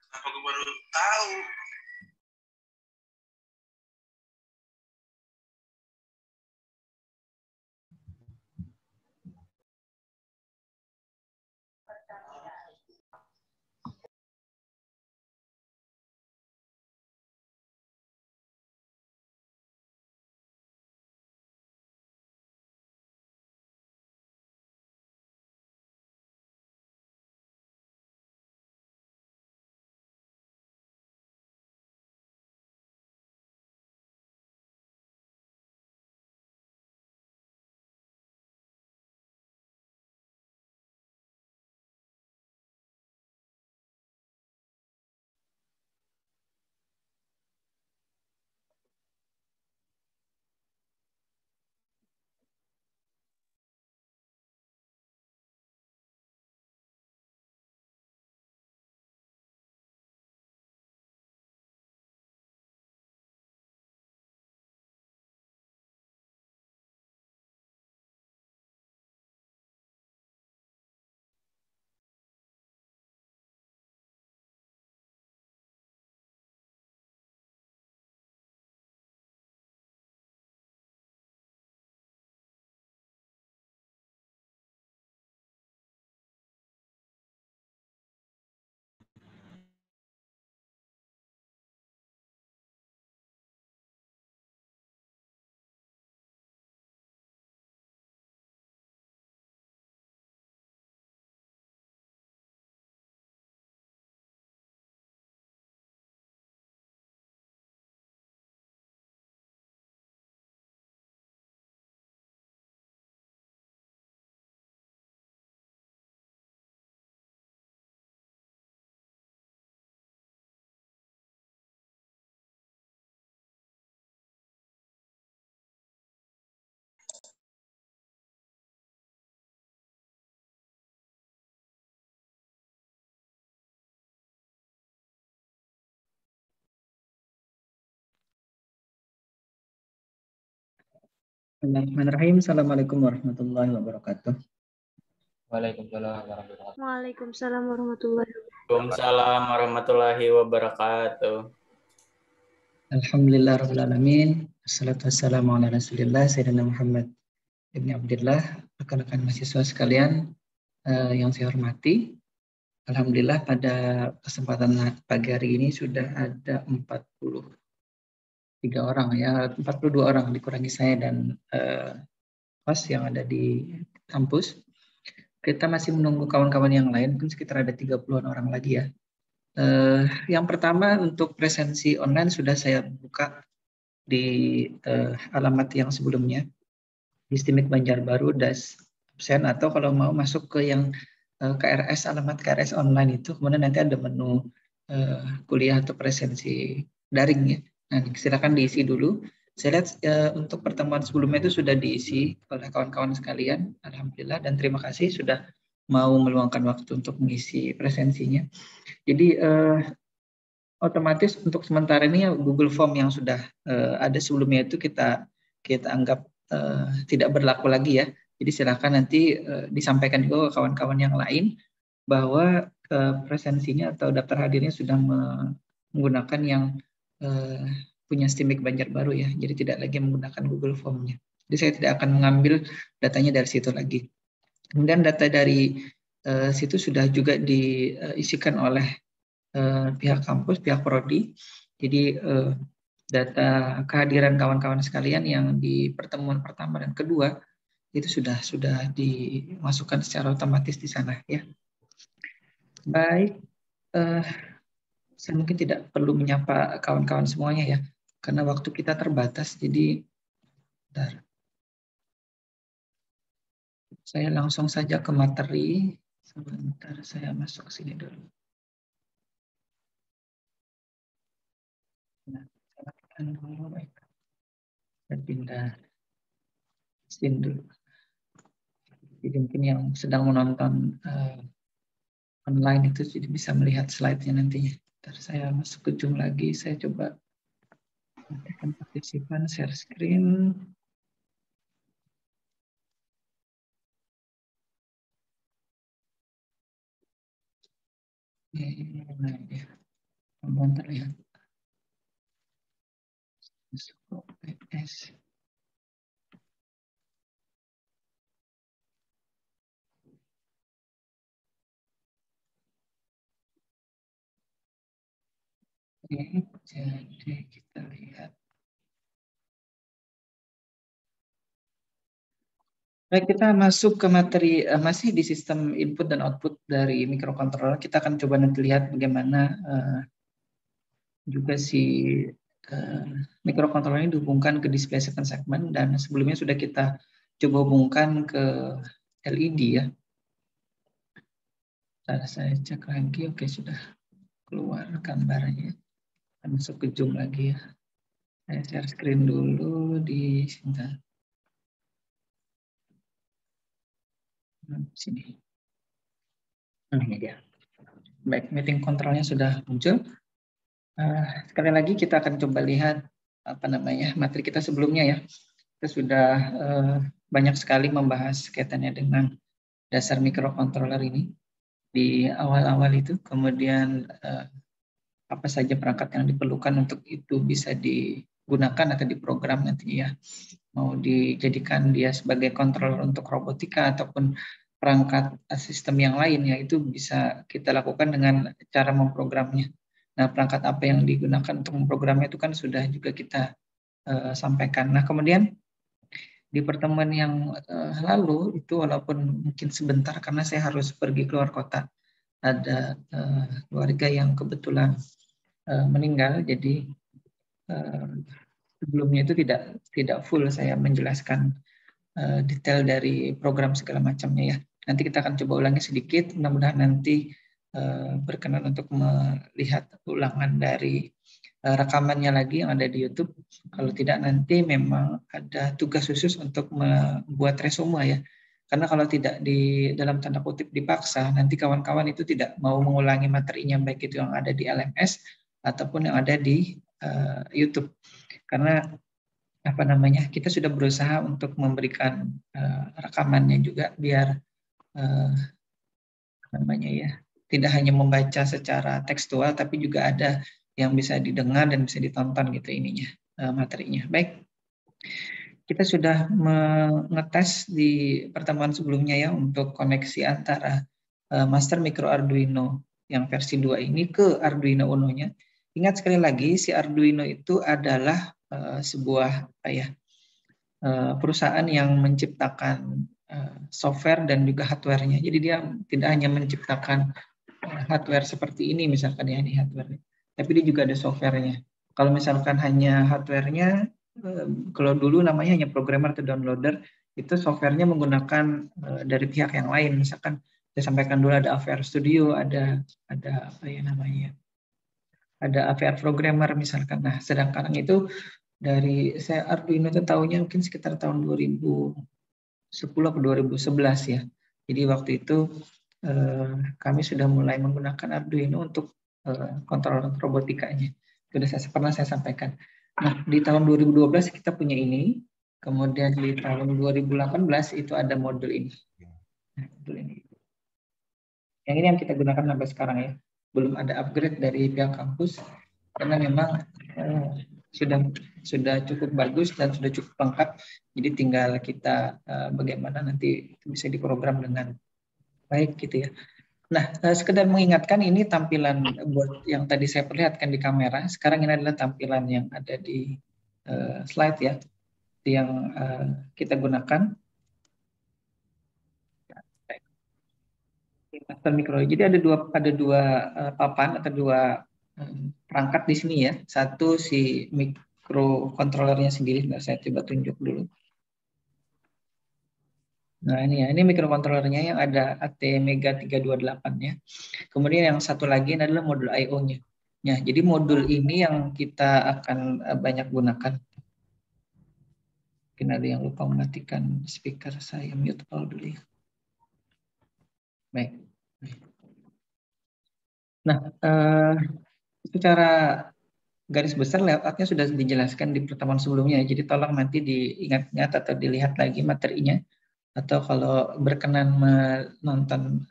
Apa gue baru tahu? Bismillahirrahmanirrahim. Assalamualaikum warahmatullahi wabarakatuh. Waalaikumsalam warahmatullahi wabarakatuh. Waalaikumsalam warahmatullahi wabarakatuh. Waalaikumsalam warahmatullahi wabarakatuh. Alhamdulillah rabbil alamin. Wassalatu wassalamu ala Rasulillah Sayyidina Muhammad ibni Abdillah. Rekan-rekan mahasiswa sekalian yang saya hormati. Alhamdulillah pada kesempatan pagi hari ini sudah ada 43 orang ya, 42 orang dikurangi saya dan host yang ada di kampus. Kita masih menunggu kawan-kawan yang lain, mungkin sekitar ada 30-an orang lagi ya. Yang pertama untuk presensi online sudah saya buka di alamat yang sebelumnya di Stimik Banjarbaru absen, atau kalau mau masuk ke yang KRS, alamat KRS online itu, kemudian nanti ada menu kuliah atau presensi daring ya. Nah, silakan diisi dulu. Saya lihat untuk pertemuan sebelumnya itu sudah diisi oleh kawan-kawan sekalian, alhamdulillah, dan terima kasih sudah mau meluangkan waktu untuk mengisi presensinya. Jadi otomatis untuk sementara ini ya Google Form yang sudah ada sebelumnya itu kita anggap tidak berlaku lagi ya. Jadi silakan nanti disampaikan juga ke kawan-kawan yang lain bahwa presensinya atau daftar hadirnya sudah menggunakan yang punya Stimik Banjarbaru ya. Jadi tidak lagi menggunakan Google Form-nya. Jadi saya tidak akan mengambil datanya dari situ lagi. Kemudian data dari situ sudah juga diisikan oleh pihak kampus, pihak prodi. Jadi data kehadiran kawan-kawan sekalian yang di pertemuan pertama dan kedua itu sudah dimasukkan secara otomatis di sana ya. Baik, saya mungkin tidak perlu menyapa kawan-kawan semuanya ya, karena waktu kita terbatas. Jadi, bentar. Saya langsung saja ke materi. Sebentar, saya masuk ke sini dulu. Nah, saya lakukan dulu, baik. Dan pindah scene dulu. Jadi mungkin yang sedang menonton online itu jadi bisa melihat slide-nya nantinya. Ntar saya masuk ke Zoom lagi, saya coba matikan partisipan, share screen. Nah, ya. Belum terlihat. Masuk ke OBS. Oke, jadi kita lihat. Baik, kita masuk ke materi masih di sistem input dan output dari microcontroller. Kita akan coba nanti lihat bagaimana juga si microcontroller ini dihubungkan ke display second segment, dan sebelumnya sudah kita coba hubungkan ke LED ya. Saya cek lagi, oke sudah keluar gambarnya. Kita masuk ke zoom lagi ya. Saya share screen dulu di sini. Nah, ini dia. Baik, meeting kontrolnya sudah muncul. Sekali lagi kita akan coba lihat materi kita sebelumnya ya. Kita sudah banyak sekali membahas kaitannya dengan dasar microcontroller ini di awal-awal itu. Kemudian apa saja perangkat yang diperlukan untuk itu bisa digunakan atau diprogram nantinya ya. Mau dijadikan dia sebagai controller untuk robotika ataupun perangkat sistem yang lain ya, itu bisa kita lakukan dengan cara memprogramnya. Nah, perangkat apa yang digunakan untuk memprogramnya itu kan sudah juga kita sampaikan. Nah, kemudian di pertemuan yang lalu itu walaupun mungkin sebentar karena saya harus pergi keluar kota, ada keluarga yang kebetulan meninggal, jadi sebelumnya itu tidak full saya menjelaskan detail dari program segala macamnya ya. Nanti kita akan coba ulangi sedikit, mudah-mudahan nanti berkenan untuk melihat ulangan dari rekamannya lagi yang ada di YouTube. Kalau tidak nanti memang ada tugas khusus untuk membuat resume ya. Karena kalau tidak di dalam tanda kutip dipaksa, nanti kawan-kawan itu tidak mau mengulangi materinya baik itu yang ada di LMS ataupun yang ada di YouTube. Karena kita sudah berusaha untuk memberikan rekamannya juga biar tidak hanya membaca secara tekstual tapi juga ada yang bisa didengar dan bisa ditonton gitu ininya materinya. Baik, kita sudah mengetes di pertemuan sebelumnya ya untuk koneksi antara Master Micro Arduino yang versi 2 ini ke Arduino Uno-nya. Ingat sekali lagi si Arduino itu adalah sebuah perusahaan yang menciptakan software dan juga hardware-nya. Jadi dia tidak hanya menciptakan hardware seperti ini misalkan ya, ini hardware, tapi dia juga ada software-nya. Kalau misalkan hanya hardware-nya, kalau dulu namanya hanya programmer atau downloader, itu software-nya menggunakan dari pihak yang lain. Misalkan saya sampaikan dulu ada AVR Studio, ada ada AVR Programmer misalkan. Nah, sedangkan itu dari saya Arduino itu tahunnya mungkin sekitar tahun 2010 atau 2011 ya. Jadi waktu itu kami sudah mulai menggunakan Arduino untuk kontrol robotikanya. Sudah pernah saya sampaikan. Nah, di tahun 2012 kita punya ini, kemudian di tahun 2018 itu ada modul ini. Nah, modul ini. Yang ini yang kita gunakan sampai sekarang ya. Belum ada upgrade dari pihak kampus karena memang sudah cukup bagus dan sudah cukup lengkap. Jadi tinggal kita bagaimana nanti itu bisa diprogram dengan baik gitu ya. Nah, sekedar mengingatkan ini tampilan board yang tadi saya perlihatkan di kamera. Sekarang ini adalah tampilan yang ada di slide ya, yang kita gunakan. Master Micro. Jadi ada dua papan atau dua perangkat di sini ya. Satu si microcontrollernya sendiri. Nah, saya coba tunjuk dulu. Nah ini ya, ini microcontrollernya yang ada ATmega 328 ya. Kemudian yang satu lagi adalah modul I/O-nya. Ya, jadi modul ini yang kita akan banyak gunakan. Mungkin ada yang lupa mematikan speaker, saya mute all dulu ya. Baik. Nah, secara garis besar layoutnya sudah dijelaskan di pertemuan sebelumnya. Jadi tolong nanti diingat-ingat atau dilihat lagi materinya. Atau kalau berkenan menonton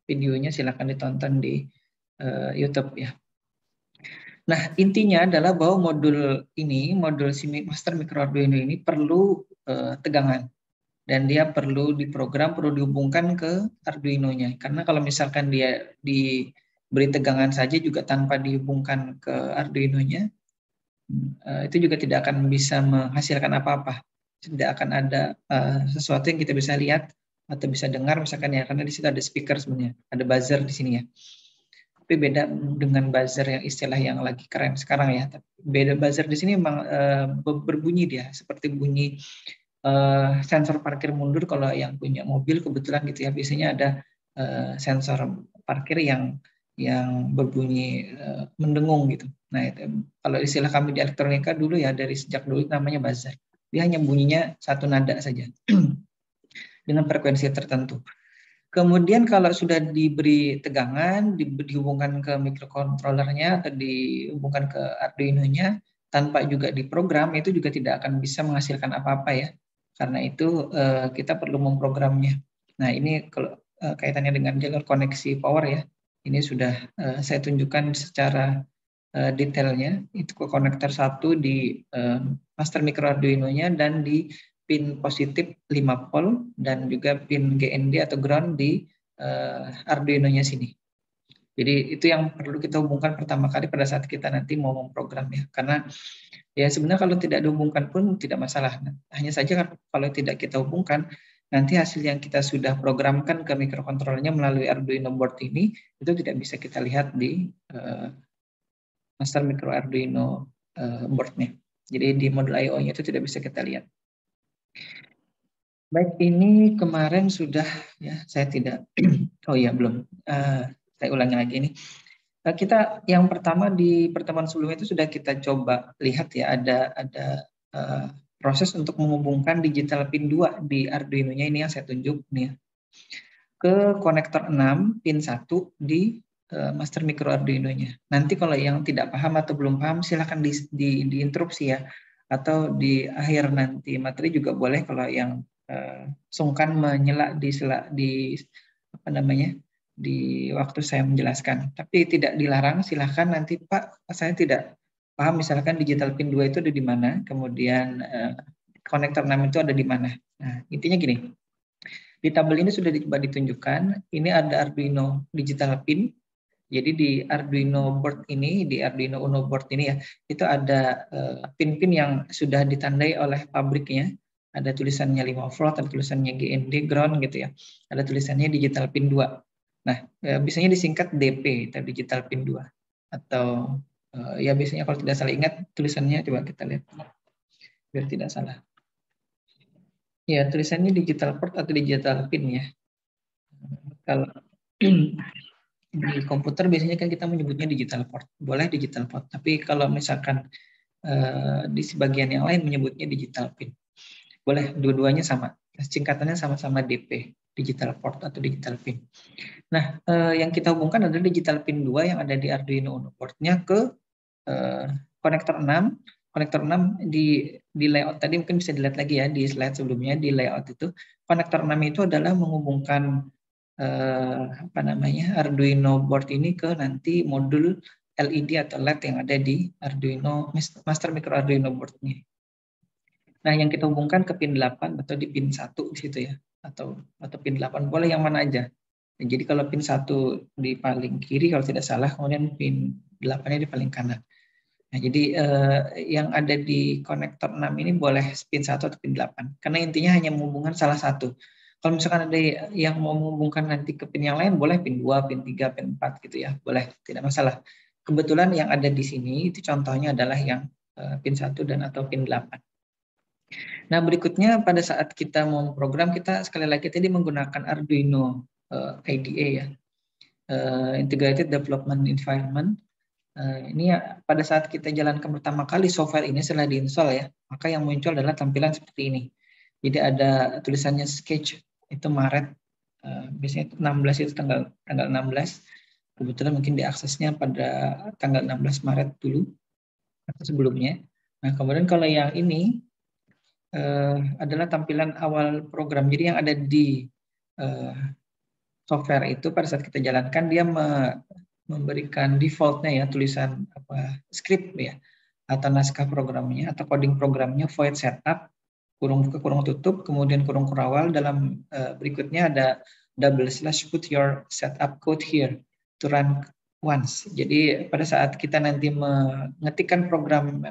videonya silakan ditonton di YouTube ya. Nah, intinya adalah bahwa modul Master Micro Arduino ini perlu tegangan. Dan dia perlu diprogram, perlu dihubungkan ke Arduino-nya. Karena kalau misalkan dia diberi tegangan saja juga tanpa dihubungkan ke Arduino-nya, itu juga tidak akan bisa menghasilkan apa-apa. Tidak akan ada sesuatu yang kita bisa lihat atau bisa dengar misalkan ya, karena di situ ada speaker sebenarnya, ada buzzer di sini ya. Tapi beda dengan buzzer yang istilah yang lagi keren sekarang ya. Beda buzzer di sini memang berbunyi dia seperti bunyi sensor parkir mundur. Kalau yang punya mobil kebetulan gitu ya, biasanya ada sensor parkir yang berbunyi mendengung gitu. Nah, itu, kalau istilah kami di elektronika dulu ya, dari sejak dulu namanya buzzer. Dia hanya bunyinya satu nada saja dengan frekuensi tertentu. Kemudian kalau sudah diberi tegangan, dihubungkan ke microcontrollernya atau dihubungkan ke Arduino-nya, tanpa juga diprogram, itu juga tidak akan bisa menghasilkan apa-apa ya. Karena itu kita perlu memprogramnya. Nah, ini kalau kaitannya dengan jalur koneksi power ya, ini sudah saya tunjukkan secara detailnya. Itu ke konektor 1 di Master Micro Arduino-nya dan di pin positif 5 volt dan juga pin GND atau ground di Arduino-nya sini. Jadi itu yang perlu kita hubungkan pertama kali pada saat kita nanti mau memprogram ya. Karena ya sebenarnya kalau tidak dihubungkan pun tidak masalah. Hanya saja kalau tidak kita hubungkan, nanti hasil yang kita sudah programkan ke microcontrollernya melalui Arduino board ini, itu tidak bisa kita lihat di Master Micro Arduino board-nya. Jadi di modul I/O-nya itu tidak bisa kita lihat. Baik, ini kemarin sudah ya, saya tidak, oh iya belum, saya ulangi lagi ini. Kita yang pertama di pertemuan sebelumnya itu sudah kita coba lihat ya, ada proses untuk menghubungkan digital pin 2 di Arduino-nya ini yang saya tunjuk nih ya, ke konektor 6 pin 1 di Master Micro Arduino-nya. Nanti kalau yang tidak paham atau belum paham silahkan diinterupsi ya, atau di akhir nanti materi juga boleh kalau yang sungkan menyela di apa namanya di waktu saya menjelaskan. Tapi tidak dilarang, silahkan nanti Pak, saya tidak paham misalkan digital pin 2 itu ada di mana, kemudian konektor 6 itu ada di mana. Nah, intinya gini. Di tabel ini sudah ditunjukkan, ini ada Arduino digital pin. Jadi di Arduino board ini, di Arduino Uno board ini ya, itu ada pin-pin yang sudah ditandai oleh pabriknya. Ada tulisannya 5 volt, ada tulisannya GND, ground gitu ya. Ada tulisannya digital pin 2. Nah, biasanya disingkat DP, atau digital pin 2. Atau ya biasanya kalau tidak salah ingat tulisannya, coba kita lihat. Biar tidak salah. Ya, tulisannya digital port atau digital pin ya. Kalau di komputer biasanya kan kita menyebutnya digital port. Boleh digital port, tapi kalau misalkan di sebagian yang lain menyebutnya digital pin. Boleh, dua-duanya sama. Singkatannya sama-sama DP, digital port atau digital pin. Nah, yang kita hubungkan adalah digital pin 2 yang ada di Arduino Uno port-nya ke konektor 6. Konektor 6 di layout tadi mungkin bisa dilihat lagi ya di slide sebelumnya, di layout itu konektor 6 itu adalah menghubungkan Arduino board ini ke nanti modul LED atau LED yang ada di Arduino Master Micro Arduino board-nya. Nah, yang kita hubungkan ke pin 8 atau di pin 1 di situ ya, atau pin 8 boleh yang mana aja. Jadi kalau pin 1 di paling kiri kalau tidak salah, kemudian pin 8-nya di paling kanan. Nah, jadi yang ada di konektor 6 ini boleh pin 1 atau pin 8. Karena intinya hanya menghubungkan salah satu. Kalau misalkan ada yang mau menghubungkan nanti ke pin yang lain, boleh pin 2, pin 3, pin 4 gitu ya. Boleh, tidak masalah. Kebetulan yang ada di sini itu contohnya adalah yang pin 1 dan atau pin 8. Nah, berikutnya pada saat kita mau program, kita sekali lagi tadi menggunakan Arduino IDE ya. Integrated Development Environment. Ini ya, pada saat kita jalankan pertama kali software ini setelah diinstal ya, maka yang muncul adalah tampilan seperti ini. Jadi ada tulisannya Sketch, itu Maret, biasanya 16 itu tanggal 16. Kebetulan mungkin diaksesnya pada tanggal 16 Maret dulu atau sebelumnya. Nah, kemudian kalau yang ini adalah tampilan awal program. Jadi yang ada di software itu pada saat kita jalankan dia memberikan defaultnya ya, tulisan script ya, atau naskah programnya atau coding programnya void setup, kurung buka kurung tutup, kemudian kurung kurawal, dalam berikutnya ada double slash put your setup code here to run once. Jadi pada saat kita nanti mengetikkan program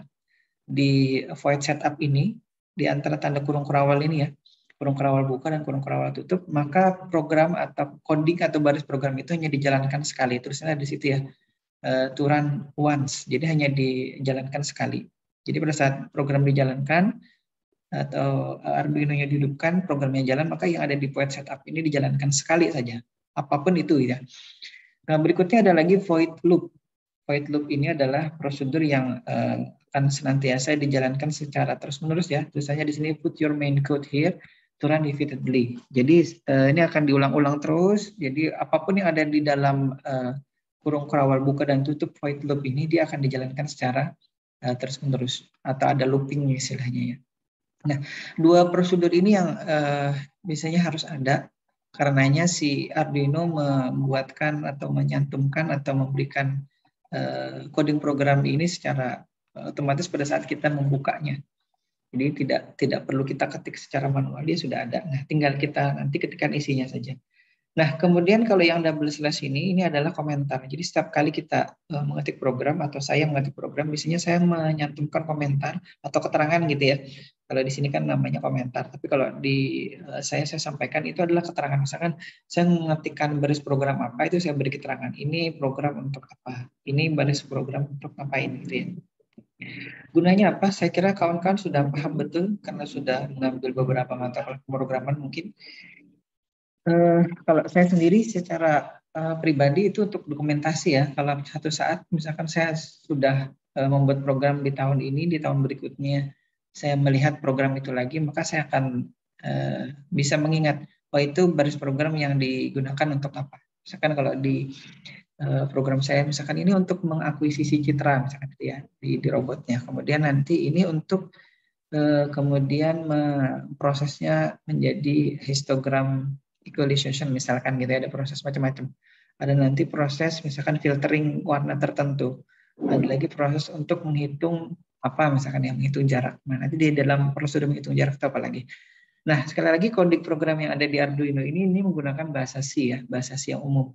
di void setup ini, di antara tanda kurung kurawal ini ya, kurung kurawal buka dan kurung kurawal tutup, maka program atau coding atau baris program itu hanya dijalankan sekali. Tulisannya di situ ya, to run once. Jadi hanya dijalankan sekali. Jadi pada saat program dijalankan atau Arduino-nya dihidupkan, programnya jalan, maka yang ada di void setup ini dijalankan sekali saja. Apapun itu ya. Nah, berikutnya ada lagi void loop. Void loop ini adalah prosedur yang akan senantiasa dijalankan secara terus-menerus ya. Tulisannya di sini put your main code here to run repeatedly. Jadi ini akan diulang-ulang terus. Jadi apapun yang ada di dalam kurung kurawal buka dan tutup void loop ini, dia akan dijalankan secara terus-menerus atau ada looping istilahnya ya. Nah, dua prosedur ini yang biasanya harus ada. Karenanya si Arduino membuatkan atau menyantumkan atau memberikan coding program ini secara otomatis pada saat kita membukanya. Jadi tidak perlu kita ketik secara manual, dia sudah ada. Nah, tinggal kita nanti ketikkan isinya saja. Nah, kemudian kalau yang double slash ini adalah komentar. Jadi setiap kali kita mengetik program atau saya mengetik program, biasanya saya menyantumkan komentar atau keterangan gitu ya. Kalau di sini kan namanya komentar, tapi kalau di saya sampaikan itu adalah keterangan. Misalkan saya mengetikkan baris program apa, itu saya beri keterangan. Ini program untuk apa? Ini baris program untuk ngapain gitu ya. Gunanya apa? Saya kira kawan-kawan sudah paham betul karena sudah mengambil beberapa mata kuliah pemrograman mungkin. Kalau saya sendiri secara pribadi itu untuk dokumentasi ya. Kalau satu saat misalkan saya sudah membuat program di tahun ini, di tahun berikutnya saya melihat program itu lagi, maka saya akan bisa mengingat, oh itu baris program yang digunakan untuk apa. Misalkan kalau di program saya misalkan ini untuk mengakuisisi citra misalkan gitu ya di robotnya. Kemudian nanti ini untuk kemudian memprosesnya menjadi histogram equalization misalkan gitu ya, ada proses macam-macam. Ada nanti proses misalkan filtering warna tertentu. Ada lagi proses untuk menghitung apa misalkan yang menghitung jarak. Nah, nanti di dalam prosedur menghitung jarak itu apa lagi. Nah, sekali lagi coding program yang ada di Arduino ini menggunakan bahasa C ya, bahasa C yang umum.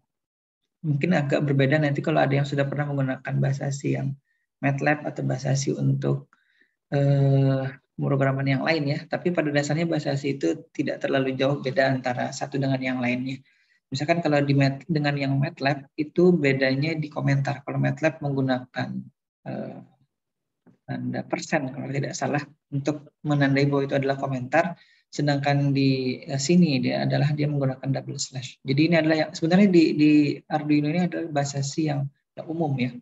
Mungkin agak berbeda nanti kalau ada yang sudah pernah menggunakan bahasa C yang MATLAB atau bahasa C untuk pemrograman yang lain ya. Tapi pada dasarnya bahasa C itu tidak terlalu jauh beda antara satu dengan yang lainnya. Misalkan kalau dengan yang MATLAB itu bedanya di komentar. Kalau MATLAB menggunakan tanda persen kalau tidak salah untuk menandai bahwa itu adalah komentar. Sedangkan di sini dia menggunakan double slash. Jadi ini adalah yang sebenarnya di Arduino ini adalah bahasa C yang umum ya.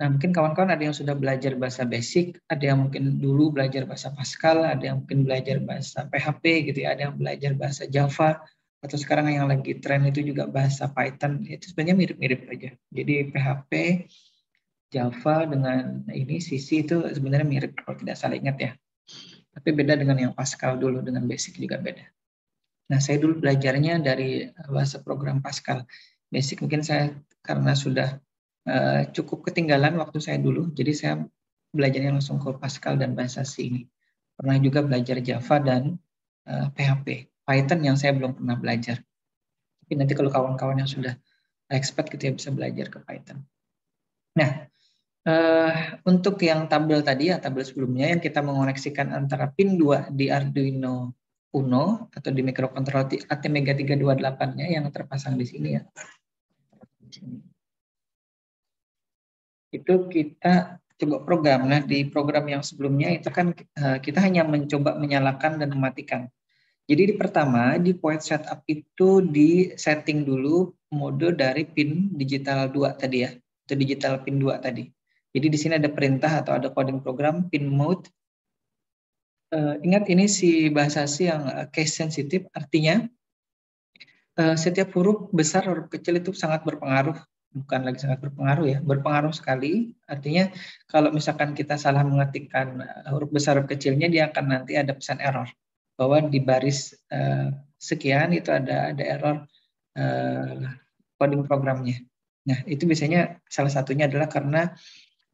Nah, mungkin kawan-kawan ada yang sudah belajar bahasa basic, ada yang mungkin dulu belajar bahasa Pascal, ada yang mungkin belajar bahasa PHP gitu ya, ada yang belajar bahasa Java, atau sekarang yang lagi tren itu juga bahasa Python. Itu sebenarnya mirip-mirip aja. Jadi PHP, Java dengan ini CC itu sebenarnya mirip kalau tidak salah ingat ya. Tapi beda dengan yang Pascal dulu, dengan basic juga beda. Nah, saya dulu belajarnya dari bahasa program Pascal. Basic mungkin saya karena sudah cukup ketinggalan waktu saya dulu, jadi saya belajarnya langsung ke Pascal dan bahasa C ini. Pernah juga belajar Java dan PHP. Python yang saya belum pernah belajar. Tapi nanti kalau kawan-kawan yang sudah expert gitu ya bisa belajar ke Python. Nah, untuk yang tabel tadi ya, tabel sebelumnya yang kita mengoneksikan antara pin 2 di Arduino Uno atau di microcontroller ATmega 328-nya yang terpasang di sini ya. Itu kita coba program. Nah, di program yang sebelumnya itu kan kita hanya mencoba menyalakan dan mematikan. Jadi di pertama di point setup itu di setting dulu mode dari pin digital 2 tadi ya, atau digital pin 2 tadi. Jadi di sini ada perintah atau ada coding program pin mode. Ingat ini si bahasa C yang case sensitive, artinya setiap huruf besar huruf kecil itu sangat berpengaruh, bukan lagi sangat berpengaruh ya, berpengaruh sekali. Artinya kalau misalkan kita salah mengetikkan huruf besar huruf kecilnya, dia akan nanti ada pesan error bahwa di baris sekian itu ada error coding programnya. Nah, itu biasanya salah satunya adalah karena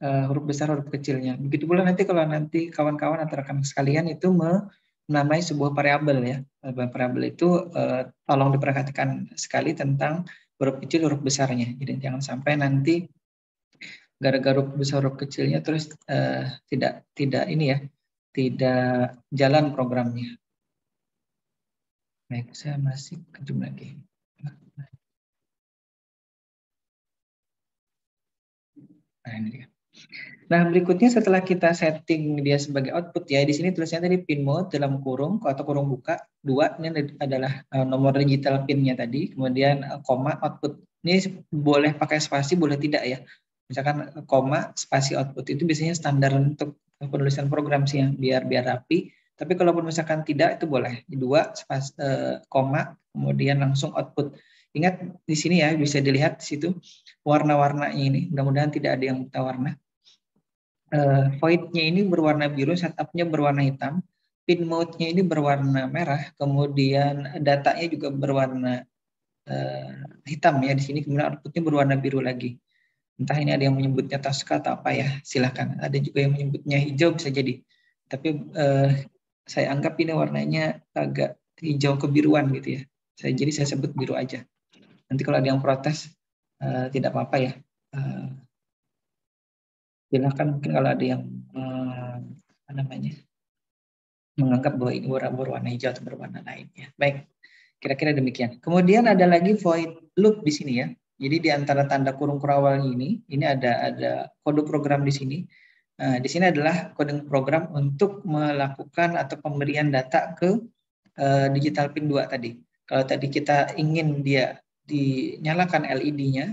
huruf besar, huruf kecilnya. Begitu pula nanti kalau nanti kawan-kawan atau rekan sekalian itu menamai sebuah variabel ya. Variabel itu tolong diperhatikan sekali tentang huruf kecil, huruf besarnya. Jadi jangan sampai nanti gara-gara huruf besar, huruf kecilnya terus tidak ini ya, tidak jalan programnya. Baik, saya masih kejum lagi. Nah, ini dia. Nah, berikutnya setelah kita setting dia sebagai output ya, di sini tulisannya tadi pin mode dalam kurung atau kurung buka 2, ini adalah nomor digital pinnya tadi, kemudian koma output. Ini boleh pakai spasi, boleh tidak ya. Misalkan koma spasi output itu biasanya standar untuk penulisan program sih ya, biar rapi. Tapi kalaupun misalkan tidak itu boleh 2 spasi, koma kemudian langsung output. Ingat di sini ya, bisa dilihat di situ warna-warnanya ini. Mudah-mudahan tidak ada yang buta warna. Void-nya ini berwarna biru, setup-nya berwarna hitam, pin mode-nya ini berwarna merah, kemudian datanya juga berwarna hitam ya di sini, kemudian output-nya berwarna biru lagi. Entah ini ada yang menyebutnya Tosca atau apa ya, silakan. Ada juga yang menyebutnya hijau bisa jadi. Tapi saya anggap ini warnanya agak hijau kebiruan gitu ya. Jadi saya sebut biru aja. Nanti kalau ada yang protes tidak apa-apa ya. Silakan, mungkin kalau ada yang menganggap bahwa ini berwarna hijau atau berwarna lain ya. Baik, kira-kira demikian. Kemudian ada lagi void loop di sini ya. Jadi di antara tanda kurung kurawal ini ada kode program di sini. Di sini adalah kode program untuk melakukan atau pemberian data ke digital pin 2 tadi. Kalau tadi kita ingin dia dinyalakan LED-nya,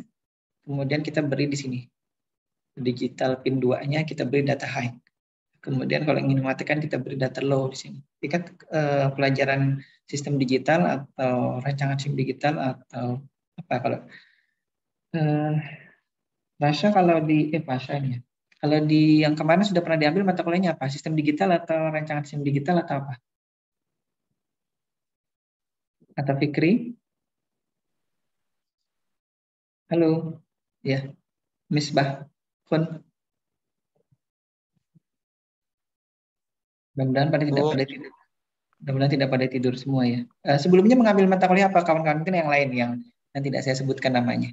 kemudian kita beri di sini. Digital pin 2-nya kita beri data high. Kemudian kalau ingin mematikan kita beri data low di sini. Ikat pelajaran sistem digital atau rancangan SIM digital atau apa kalau Rasha kalau di Pasha ini ya. Kalau di yang kemarin sudah pernah diambil mata kuliahnya apa? Sistem digital atau rancangan SIM digital atau apa? Atau Fikri? Halo. Ya. Misbah. Fun. Mudah-mudahan tidak pada tidur semua ya. Sebelumnya mengambil mata kuliah apa kawan-kawan mungkin yang lain yang tidak saya sebutkan namanya.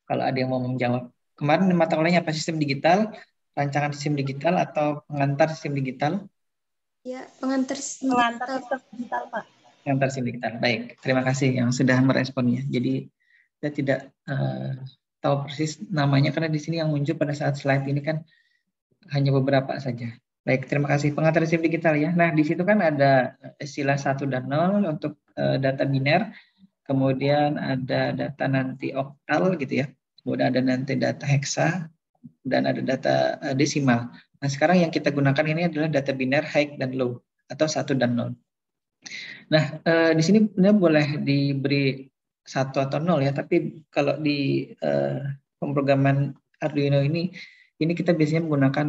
Kalau ada yang mau menjawab. Kemarin mata kuliahnya apa? Sistem digital, rancangan sistem digital atau pengantar sistem digital? Ya, pengantar sistem digital, Pak. Pengantar sistem digital. Baik, terima kasih yang sudah meresponnya. Jadi saya tidak tahu persis namanya karena di sini yang muncul pada saat slide ini kan hanya beberapa saja. Baik, terima kasih. Pengantar sistem digital ya. Nah, di situ kan ada istilah 1 dan 0 untuk data biner, kemudian ada data nanti oktal gitu ya. Kemudian ada nanti data hexa dan ada data desimal. Nah, sekarang yang kita gunakan ini adalah data biner high dan low atau 1 dan 0. Nah, di sini benar boleh diberi 1 atau 0 ya, tapi kalau di pemrograman Arduino ini kita biasanya menggunakan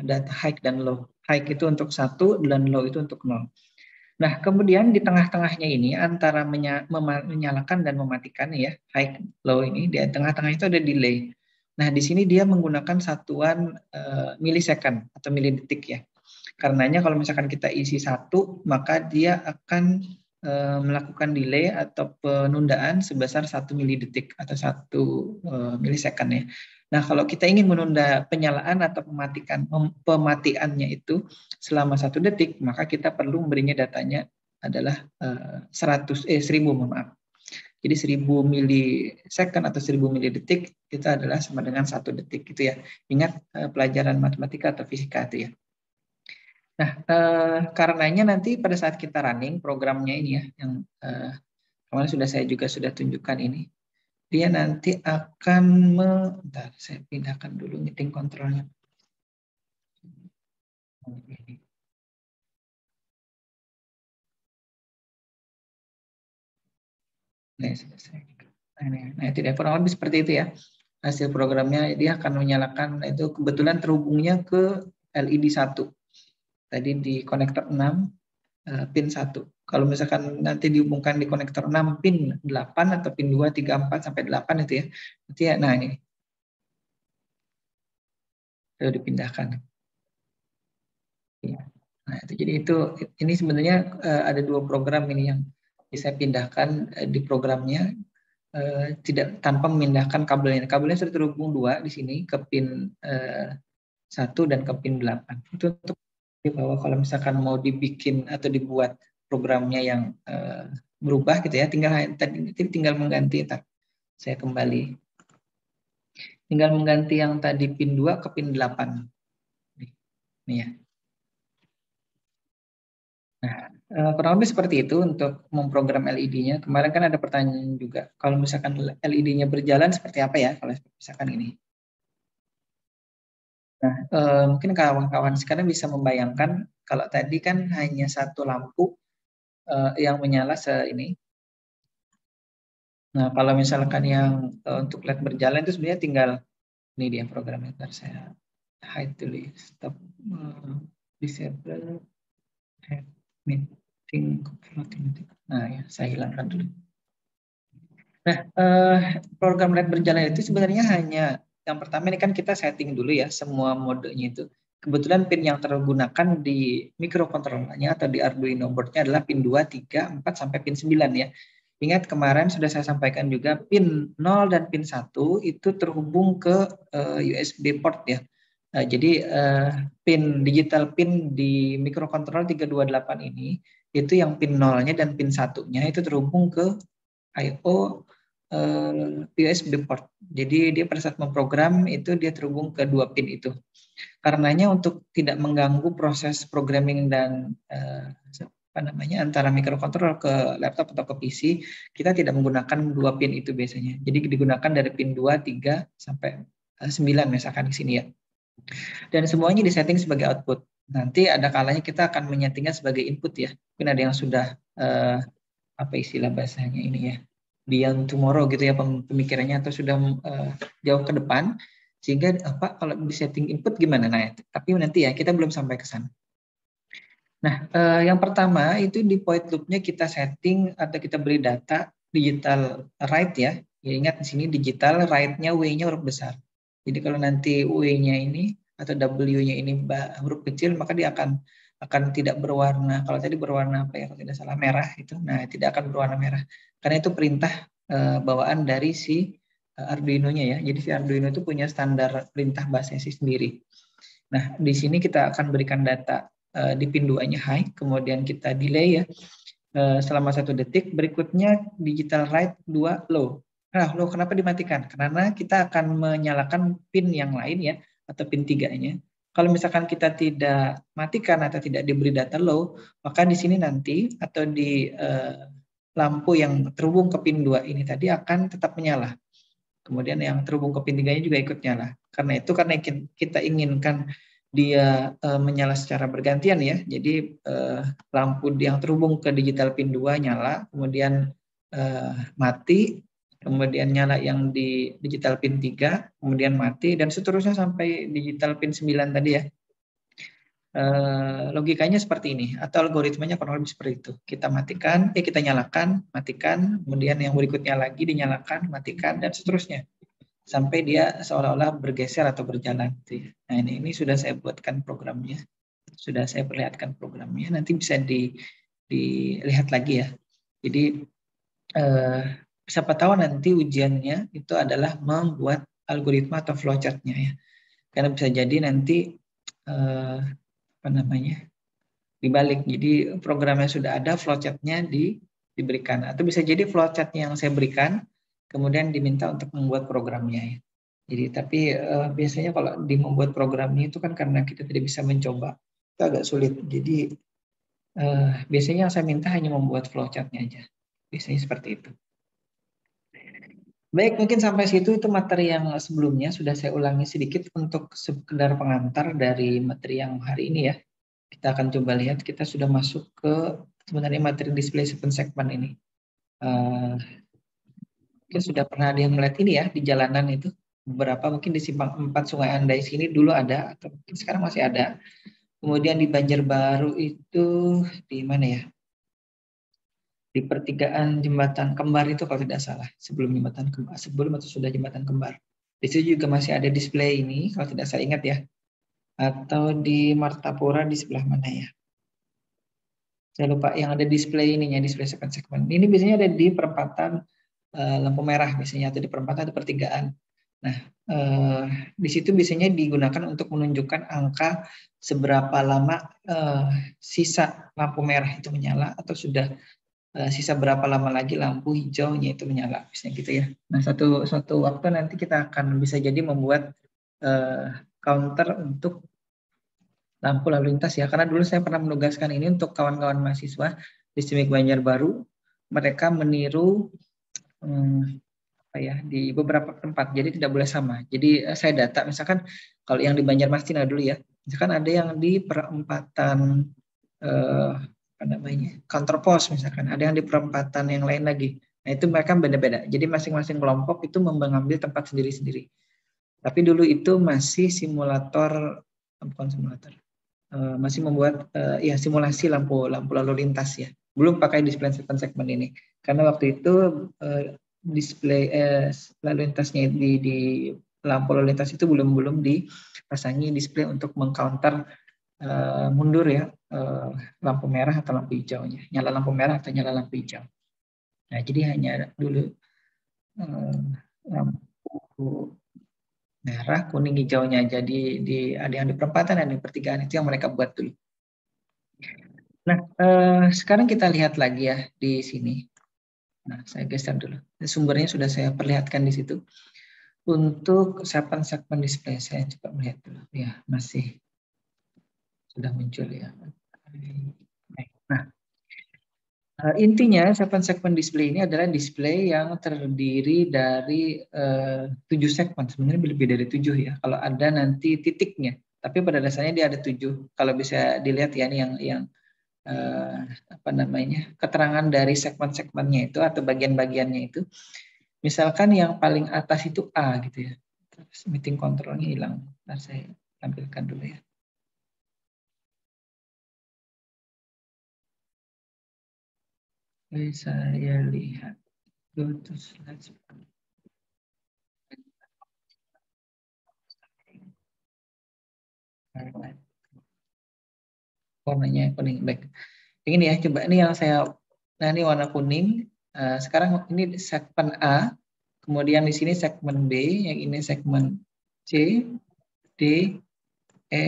data high dan low. High itu untuk 1 dan low itu untuk 0. Nah, kemudian di tengah-tengahnya ini antara menyalakan dan mematikan ya, high low ini, di tengah-tengah itu ada delay. Nah, di sini dia menggunakan satuan milisecond atau milidetik ya. Karenanya kalau misalkan kita isi 1, maka dia akan melakukan delay atau penundaan sebesar 1 milidetik atau 1 milisecond ya. Nah, kalau kita ingin menunda penyalaan atau pematiannya itu selama 1 detik, maka kita perlu memberinya datanya adalah 1000 maaf. Jadi 1000 milisecond atau 1000 milidetik itu adalah sama dengan 1 detik gitu ya. Ingat pelajaran matematika atau fisika itu ya. Nah, karenanya nanti pada saat kita running programnya ini ya, yang kemarin saya sudah tunjukkan ini, dia nanti akan bentar, saya pindahkan dulu meeting kontrolnya. Nah, tidak kurang lebih seperti itu ya. Hasil programnya dia akan menyalakan itu kebetulan terhubungnya ke LED 1. Tadi di konektor 6 pin 1. Kalau misalkan nanti dihubungkan di konektor 6 pin 8 atau pin 2, 3, 4 sampai 8 itu ya. Nanti ya, nah ini sudah dipindahkan. Ya. Nah, jadi ini sebenarnya ada 2 program ini yang bisa pindahkan di programnya tidak tanpa memindahkan kabelnya. Kabelnya sudah terhubung 2 di sini ke pin 1 dan ke pin 8. Itu untuk bahwa kalau misalkan mau dibikin atau dibuat programnya yang berubah gitu ya, tinggal mengganti. Saya kembali. Tinggal mengganti yang tadi pin 2 ke pin 8. Nih ya. Nah, kurang lebih seperti itu untuk memprogram LED-nya. Kemarin kan ada pertanyaan juga, kalau misalkan LED-nya berjalan seperti apa ya kalau misalkan ini. Nah, mungkin kawan-kawan sekarang bisa membayangkan kalau tadi kan hanya satu lampu yang menyala ini. Nah, kalau misalkan yang untuk LED berjalan itu sebenarnya tinggal ini dia programnya. Ntar saya hide dulu, stop disable meeting. Nah, ya, saya hilangkan dulu. Nah, program LED berjalan itu sebenarnya hanya yang pertama ini kan kita setting dulu ya semua modenya itu. Kebetulan pin yang tergunakan di mikrokontrolernya atau di Arduino board-nya adalah pin 2, 3, 4 sampai pin 9 ya. Ingat kemarin sudah saya sampaikan juga pin 0 dan pin 1 itu terhubung ke USB port ya. Jadi digital pin di mikrokontroler 328 ini itu yang pin 0-nya dan pin 1-nya itu terhubung ke I/O USB port. Jadi dia pada saat memprogram itu dia terhubung ke 2 pin itu. Karenanya untuk tidak mengganggu proses programming dan antara mikrokontroler ke laptop atau ke PC, kita tidak menggunakan 2 pin itu biasanya. Jadi digunakan dari pin 2, 3 sampai 9 misalkan di sini ya. Dan semuanya disetting sebagai output. Nanti ada kalanya kita akan menyetingnya sebagai input ya. Mungkin ada yang sudah apa istilah bahasanya ini ya, beyond tomorrow gitu ya pemikirannya, atau sudah jauh ke depan, sehingga kalau di setting input gimana? Nah, tapi nanti ya kita belum sampai ke sana. Nah, yang pertama itu di point loop-nya kita setting atau kita beri data digital write ya. Ingat di sini digital write-nya W-nya huruf besar. Jadi kalau nanti W-nya ini atau W-nya ini huruf kecil, maka dia akan tidak berwarna. Kalau tadi berwarna apa ya? Kalau tidak salah merah itu. Nah, tidak akan berwarna merah. Karena itu perintah bawaan dari si Arduino-nya ya. Jadi si Arduino itu punya standar perintah bahasa sendiri. Nah, di sini kita akan berikan data di pin 2-nya high, kemudian kita delay ya selama 1 detik. Berikutnya digital write 2 low. Nah, low kenapa dimatikan? Karena kita akan menyalakan pin yang lain ya, atau pin 3-nya. Kalau misalkan kita tidak matikan atau tidak diberi data low, maka di sini nanti atau di lampu yang terhubung ke pin 2 ini tadi akan tetap menyala. Kemudian yang terhubung ke pin 3-nya juga ikut nyala. Karena kita inginkan dia menyala secara bergantian ya. Jadi lampu yang terhubung ke digital pin 2 nyala, kemudian mati, kemudian nyala yang di digital pin 3, kemudian mati, dan seterusnya sampai digital pin 9 tadi ya. Logikanya seperti ini, atau algoritmanya kurang lebih seperti itu. Kita matikan, kita nyalakan, matikan, kemudian yang berikutnya lagi dinyalakan, matikan, dan seterusnya. Sampai dia seolah-olah bergeser atau berjalan. Nah ini sudah saya buatkan programnya, sudah saya perlihatkan programnya. Nanti bisa dilihat lagi ya. Jadi siapa tahu nanti ujiannya itu adalah membuat algoritma atau flowchart-nya ya. Karena bisa jadi nanti dibalik. Jadi programnya sudah ada, flowchart-nya diberikan. Atau bisa jadi flowchart-nya yang saya berikan kemudian diminta untuk membuat programnya ya. Jadi tapi biasanya kalau membuat programnya itu kan karena kita tidak bisa mencoba, itu agak sulit. Jadi biasanya yang saya minta hanya membuat flowchart-nya aja. Biasanya seperti itu. Baik, mungkin sampai situ itu materi yang sebelumnya sudah saya ulangi sedikit untuk sekedar pengantar dari materi yang hari ini ya. Kita akan coba lihat, kita sudah masuk ke sebenarnya materi display segment ini. Mungkin sudah pernah ada yang melihat ini ya di jalanan itu, beberapa mungkin di Simpang 4 Sungai Andai sini dulu ada, atau mungkin sekarang masih ada. Kemudian di Banjarbaru itu di mana ya? di pertigaan jembatan kembar itu kalau tidak salah, sebelum jembatan kembar, sebelum atau sudah jembatan kembar. Di situ juga masih ada display ini kalau tidak saya ingat ya. Atau di Martapura di sebelah mana ya? Saya lupa yang ada display ininya, display segmen-segmen. Ini biasanya ada di perempatan lampu merah biasanya, atau di perempatan atau pertigaan. Nah, di situ biasanya digunakan untuk menunjukkan angka seberapa lama sisa lampu merah itu menyala, atau sudah sisa berapa lama lagi lampu hijaunya itu menyala, misalnya gitu ya. Nah, suatu waktu nanti kita akan bisa jadi membuat counter untuk lampu lalu lintas ya, karena dulu saya pernah menugaskan ini untuk kawan-kawan mahasiswa di STIMIK Banjarbaru. Mereka meniru di beberapa tempat, jadi tidak boleh sama. Jadi saya data, misalkan kalau yang di Banjarmasin dulu ya, misalkan ada yang di perempatan kantor pos, misalkan ada yang di perempatan yang lain lagi. Nah itu mereka beda-beda. Jadi masing-masing kelompok itu mengambil tempat sendiri-sendiri. Tapi dulu itu masih simulator, bukan simulator, masih membuat simulasi lampu lalu lintas ya. Belum pakai display segmen ini, karena waktu itu display lalu lintasnya di lampu lalu lintas itu belum dipasangi display untuk mengcounter mundur ya lampu merah atau lampu hijaunya, nyala lampu merah atau nyala lampu hijau. Nah jadi hanya dulu lampu merah, kuning, hijaunya. Jadi ada yang di perempatan dan di pertigaan itu yang mereka buat dulu. Nah, sekarang kita lihat lagi ya di sini. Nah, saya geser dulu. Sumbernya sudah saya perlihatkan di situ. Untuk segmen display, saya coba melihat dulu. Ya, masih sudah muncul ya. Nah, intinya segmen display ini adalah display yang terdiri dari 7 segmen. Sebenarnya lebih dari 7 ya. Kalau ada nanti titiknya, tapi pada dasarnya dia ada 7. Kalau bisa dilihat ya ini yang keterangan dari segmen-segmennya itu atau bagian-bagiannya itu. Misalkan yang paling atas itu A gitu ya. Terus meeting controlnya hilang. Nah, saya tampilkan dulu ya. Oke, saya lihat. Go to slide. Warnanya kuning. Baik. Ini ya, coba ini yang saya, nah ini warna kuning. Sekarang ini segmen A, kemudian di sini segmen B, yang ini segmen C, D, E,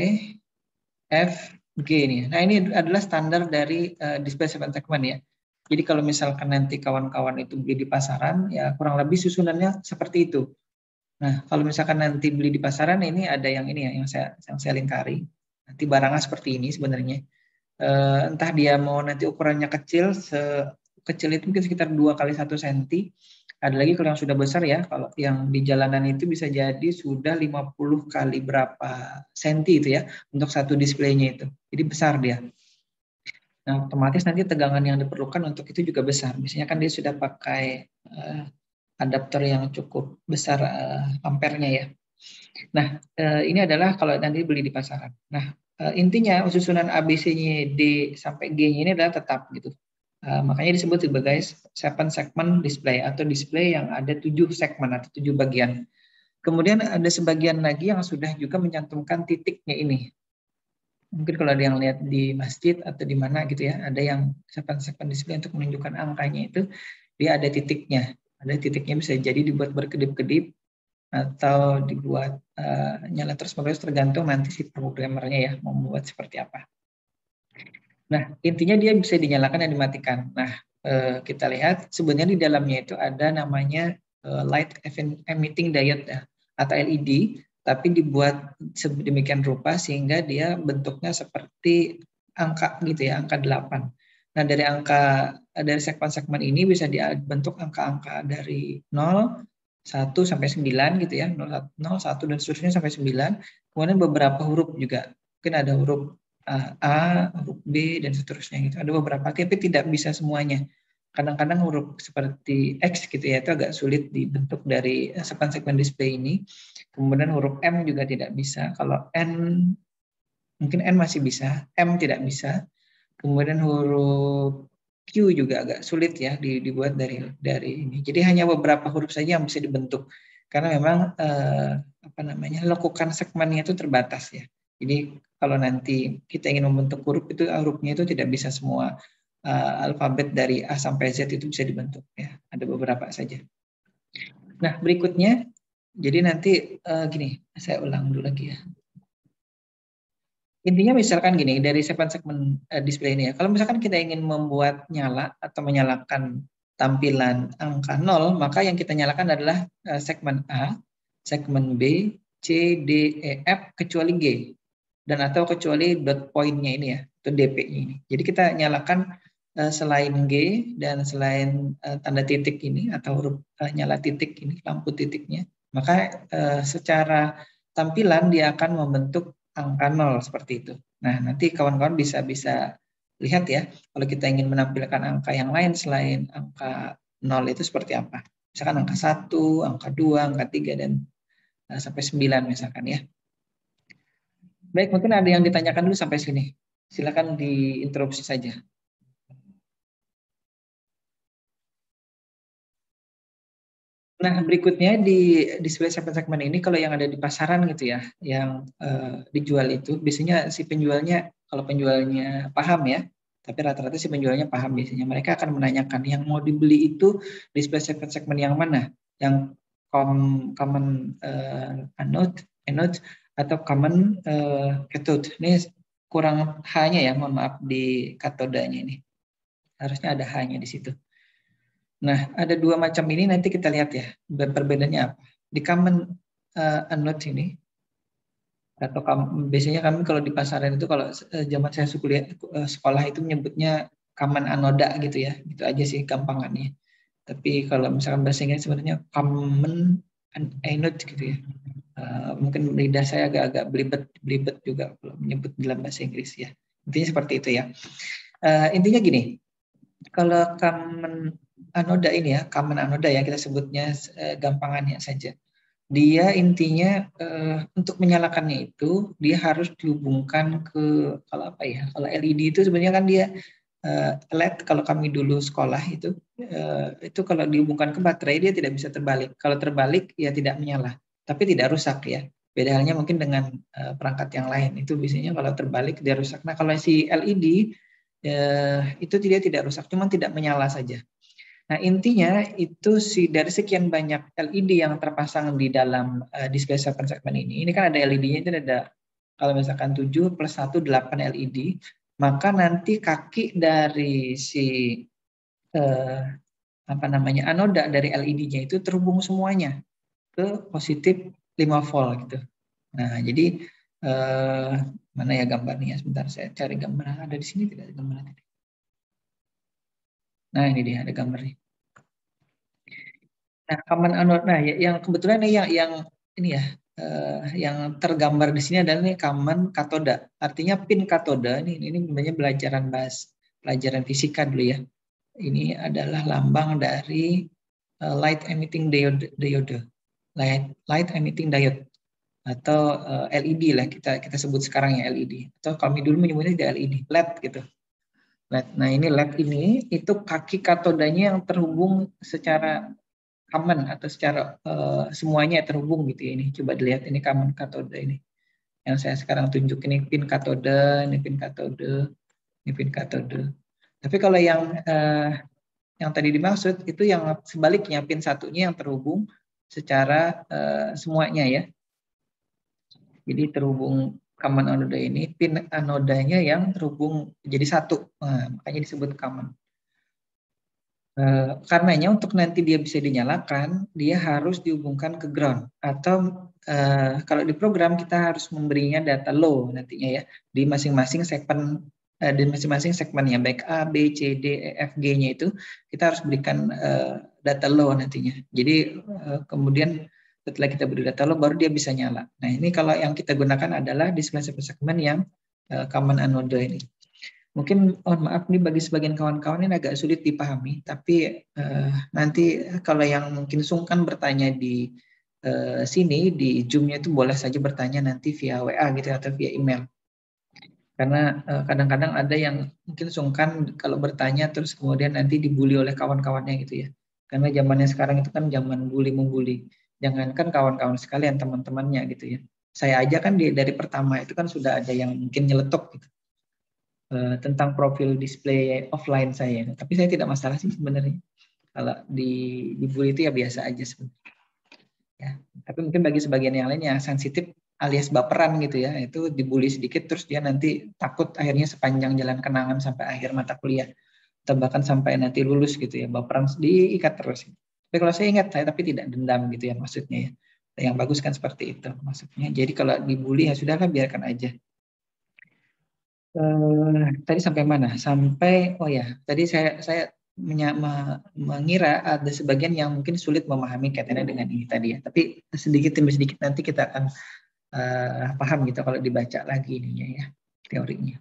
F, G ini. Nah ini adalah standar dari display segmen ya. Jadi kalau misalkan nanti kawan-kawan itu beli di pasaran, ya kurang lebih susunannya seperti itu. Nah kalau misalkan nanti beli di pasaran, ini ada yang ini ya, yang saya lingkari. Nanti barangnya seperti ini sebenarnya. Entah dia mau nanti ukurannya kecil, kecil itu mungkin sekitar 2 kali 1 cm. Ada lagi kalau yang sudah besar ya, kalau yang di jalanan itu bisa jadi sudah 50 kali berapa senti itu ya, untuk satu displaynya itu. Jadi besar dia. Nah otomatis nanti tegangan yang diperlukan untuk itu juga besar. Biasanya kan dia sudah pakai adaptor yang cukup besar ampernya ya. Nah ini adalah kalau nanti beli di pasaran. Nah intinya susunan ABC-nya D sampai G-nya ini adalah tetap gitu. Makanya disebut sebagai segmen display atau display yang ada 7 segmen atau 7 bagian. Kemudian ada sebagian lagi yang sudah juga mencantumkan titiknya ini. Mungkin kalau ada yang lihat di masjid atau di mana gitu ya, ada yang segmen display untuk menunjukkan angkanya itu dia ada titiknya. Ada titiknya bisa jadi dibuat berkedip-kedip atau dibuat nyala terus-menerus tergantung nanti si programmernya ya mau membuat seperti apa. Nah intinya dia bisa dinyalakan dan dimatikan. Nah kita lihat sebenarnya di dalamnya itu ada namanya light emitting diode ya, atau LED, tapi dibuat sedemikian rupa sehingga dia bentuknya seperti angka gitu ya, angka 8. Nah dari segmen-segmen ini bisa dibentuk angka-angka dari 0, 1 sampai 9 gitu ya, 0, 1 dan seterusnya sampai 9. Kemudian beberapa huruf juga, mungkin ada huruf A, huruf B, dan seterusnya gitu. Ada beberapa, tapi tidak bisa semuanya. Kadang-kadang huruf seperti X gitu ya, itu agak sulit dibentuk dari segmen display ini. Kemudian huruf M juga tidak bisa. Kalau N, mungkin N masih bisa, M tidak bisa. Kemudian huruf Q juga agak sulit ya dibuat dari ini. Jadi hanya beberapa huruf saja yang bisa dibentuk karena memang lekukan segmennya itu terbatas ya. Jadi kalau nanti kita ingin membentuk huruf itu hurufnya itu tidak bisa semua alfabet dari A sampai Z itu bisa dibentuk ya. Ada beberapa saja. Nah, berikutnya jadi nanti gini, saya ulang dulu lagi ya. Intinya misalkan gini, dari segmen display ini ya, kalau misalkan kita ingin membuat nyala atau menyalakan tampilan angka 0, maka yang kita nyalakan adalah segmen A, segmen B, C, D, E, F, kecuali G. Dan atau kecuali dot point-nya ini ya, atau DP-nya ini. Jadi kita nyalakan selain G dan selain tanda titik ini, atau huruf nyala titik ini, lampu titiknya, maka secara tampilan dia akan membentuk angka 0 seperti itu. Nah, nanti kawan-kawan bisa lihat ya, kalau kita ingin menampilkan angka yang lain selain angka 0 itu seperti apa. Misalkan angka 1, angka 2, angka 3, dan sampai 9 misalkan ya. Baik, mungkin ada yang ditanyakan dulu sampai sini. Silakan diinterupsi saja. Nah, berikutnya di display segmen ini kalau yang ada di pasaran gitu ya, yang dijual itu biasanya si penjualnya, kalau penjualnya paham ya, tapi rata-rata si penjualnya paham biasanya. Mereka akan menanyakan yang mau dibeli itu display segmen yang mana, yang common anode atau common cathode. Ini kurang H-nya ya, mohon maaf di katodanya ini. Harusnya ada H-nya di situ. Nah, ada dua macam ini, nanti kita lihat ya perbedaannya apa. Di common anode ini, atau biasanya kami kalau di pasaran itu, kalau zaman saya sekolah itu menyebutnya common anoda gitu ya, gitu aja sih gampangannya. Tapi kalau misalkan bahasa Inggris sebenarnya common anode gitu ya. Mungkin lidah saya agak belibet juga kalau menyebut dalam bahasa Inggris ya. Intinya seperti itu ya. Intinya gini, kalau common anoda ini ya, common anoda ya, kita sebutnya gampangannya saja. Dia intinya untuk menyalakannya itu dia harus dihubungkan ke, kalau apa ya, kalau LED itu sebenarnya kan dia LED, kalau kami dulu sekolah itu kalau dihubungkan ke baterai dia tidak bisa terbalik. Kalau terbalik ya tidak menyala, tapi tidak rusak ya. Beda halnya mungkin dengan perangkat yang lain, itu biasanya kalau terbalik dia rusak. Nah, kalau si LED itu dia tidak rusak, cuma tidak menyala saja. Nah, intinya itu dari sekian banyak LED yang terpasang di dalam display segmen ini kan ada LED-nya itu ada, kalau misalkan 7 plus 1, 8 LED, maka nanti kaki dari si anoda dari LED-nya itu terhubung semuanya ke positif 5 volt gitu. Nah, jadi mana ya gambarnya? Sebentar saya cari gambar. Ada di sini tidak ada gambarnya? Nah, ini dia ada gambarnya. Nah, common anode. Nah, yang kebetulan yang ini ya, yang tergambar di sini adalah ini common katoda. Artinya pin katoda ini sebenarnya pelajaran fisika dulu ya. Ini adalah lambang dari light emitting diode. Light emitting diode atau LED lah kita sebut sekarang ya, LED. Atau kami dulu menyebutnya LED, LED gitu. LED. Nah, ini LED ini itu kaki katodanya yang terhubung secara common atau secara semuanya terhubung gitu ya. Ini coba dilihat, ini common katode ini. Yang saya sekarang tunjuk ini pin katode, ini pin katode, ini pin katode. Tapi kalau yang tadi dimaksud itu yang sebaliknya, pin satunya yang terhubung secara semuanya ya. Jadi terhubung common anode ini, pin anodanya yang terhubung jadi satu. Nah, makanya disebut common. Karenanya untuk nanti dia bisa dinyalakan, dia harus dihubungkan ke ground. Atau kalau di program kita harus memberinya data low nantinya ya, di masing-masing segmennya, baik A, B, C, D, E, F, G-nya itu kita harus berikan data low nantinya. Jadi kemudian setelah kita beri data low baru dia bisa nyala. Nah, ini kalau yang kita gunakan adalah display segmen yang common anode ini. Mungkin mohon maaf nih bagi sebagian kawan-kawan ini agak sulit dipahami, tapi nanti kalau yang mungkin sungkan bertanya di sini di Zoom-nya itu boleh saja bertanya nanti via WA gitu atau via email. Karena kadang-kadang ada yang mungkin sungkan kalau bertanya terus kemudian nanti dibully oleh kawan-kawannya gitu ya. Karena zamannya sekarang itu kan zaman bully-membuli. Jangankan kawan-kawan sekalian, teman-temannya gitu ya. Saya aja kan dari pertama itu kan sudah ada yang mungkin nyeletuk gitu, tentang profil display offline saya. Tapi saya tidak masalah sih sebenarnya. Kalau dibully itu ya biasa aja sebenarnya. Ya. Tapi mungkin bagi sebagian yang lain yang sensitif alias baperan gitu ya, itu dibully sedikit terus dia nanti takut akhirnya sepanjang jalan kenangan sampai akhir mata kuliah atau bahkan sampai nanti lulus gitu ya, baperan diikat terus. Tapi kalau saya ingat, saya tapi tidak dendam gitu ya maksudnya ya. Yang bagus kan seperti itu maksudnya. Jadi kalau dibully ya sudahlah, biarkan aja. Tadi sampai mana? Sampai tadi saya mengira ada sebagian yang mungkin sulit memahami kaitannya dengan ini tadi ya. Tapi sedikit demi sedikit nanti kita akan paham gitu kalau dibaca lagi ininya ya, teorinya.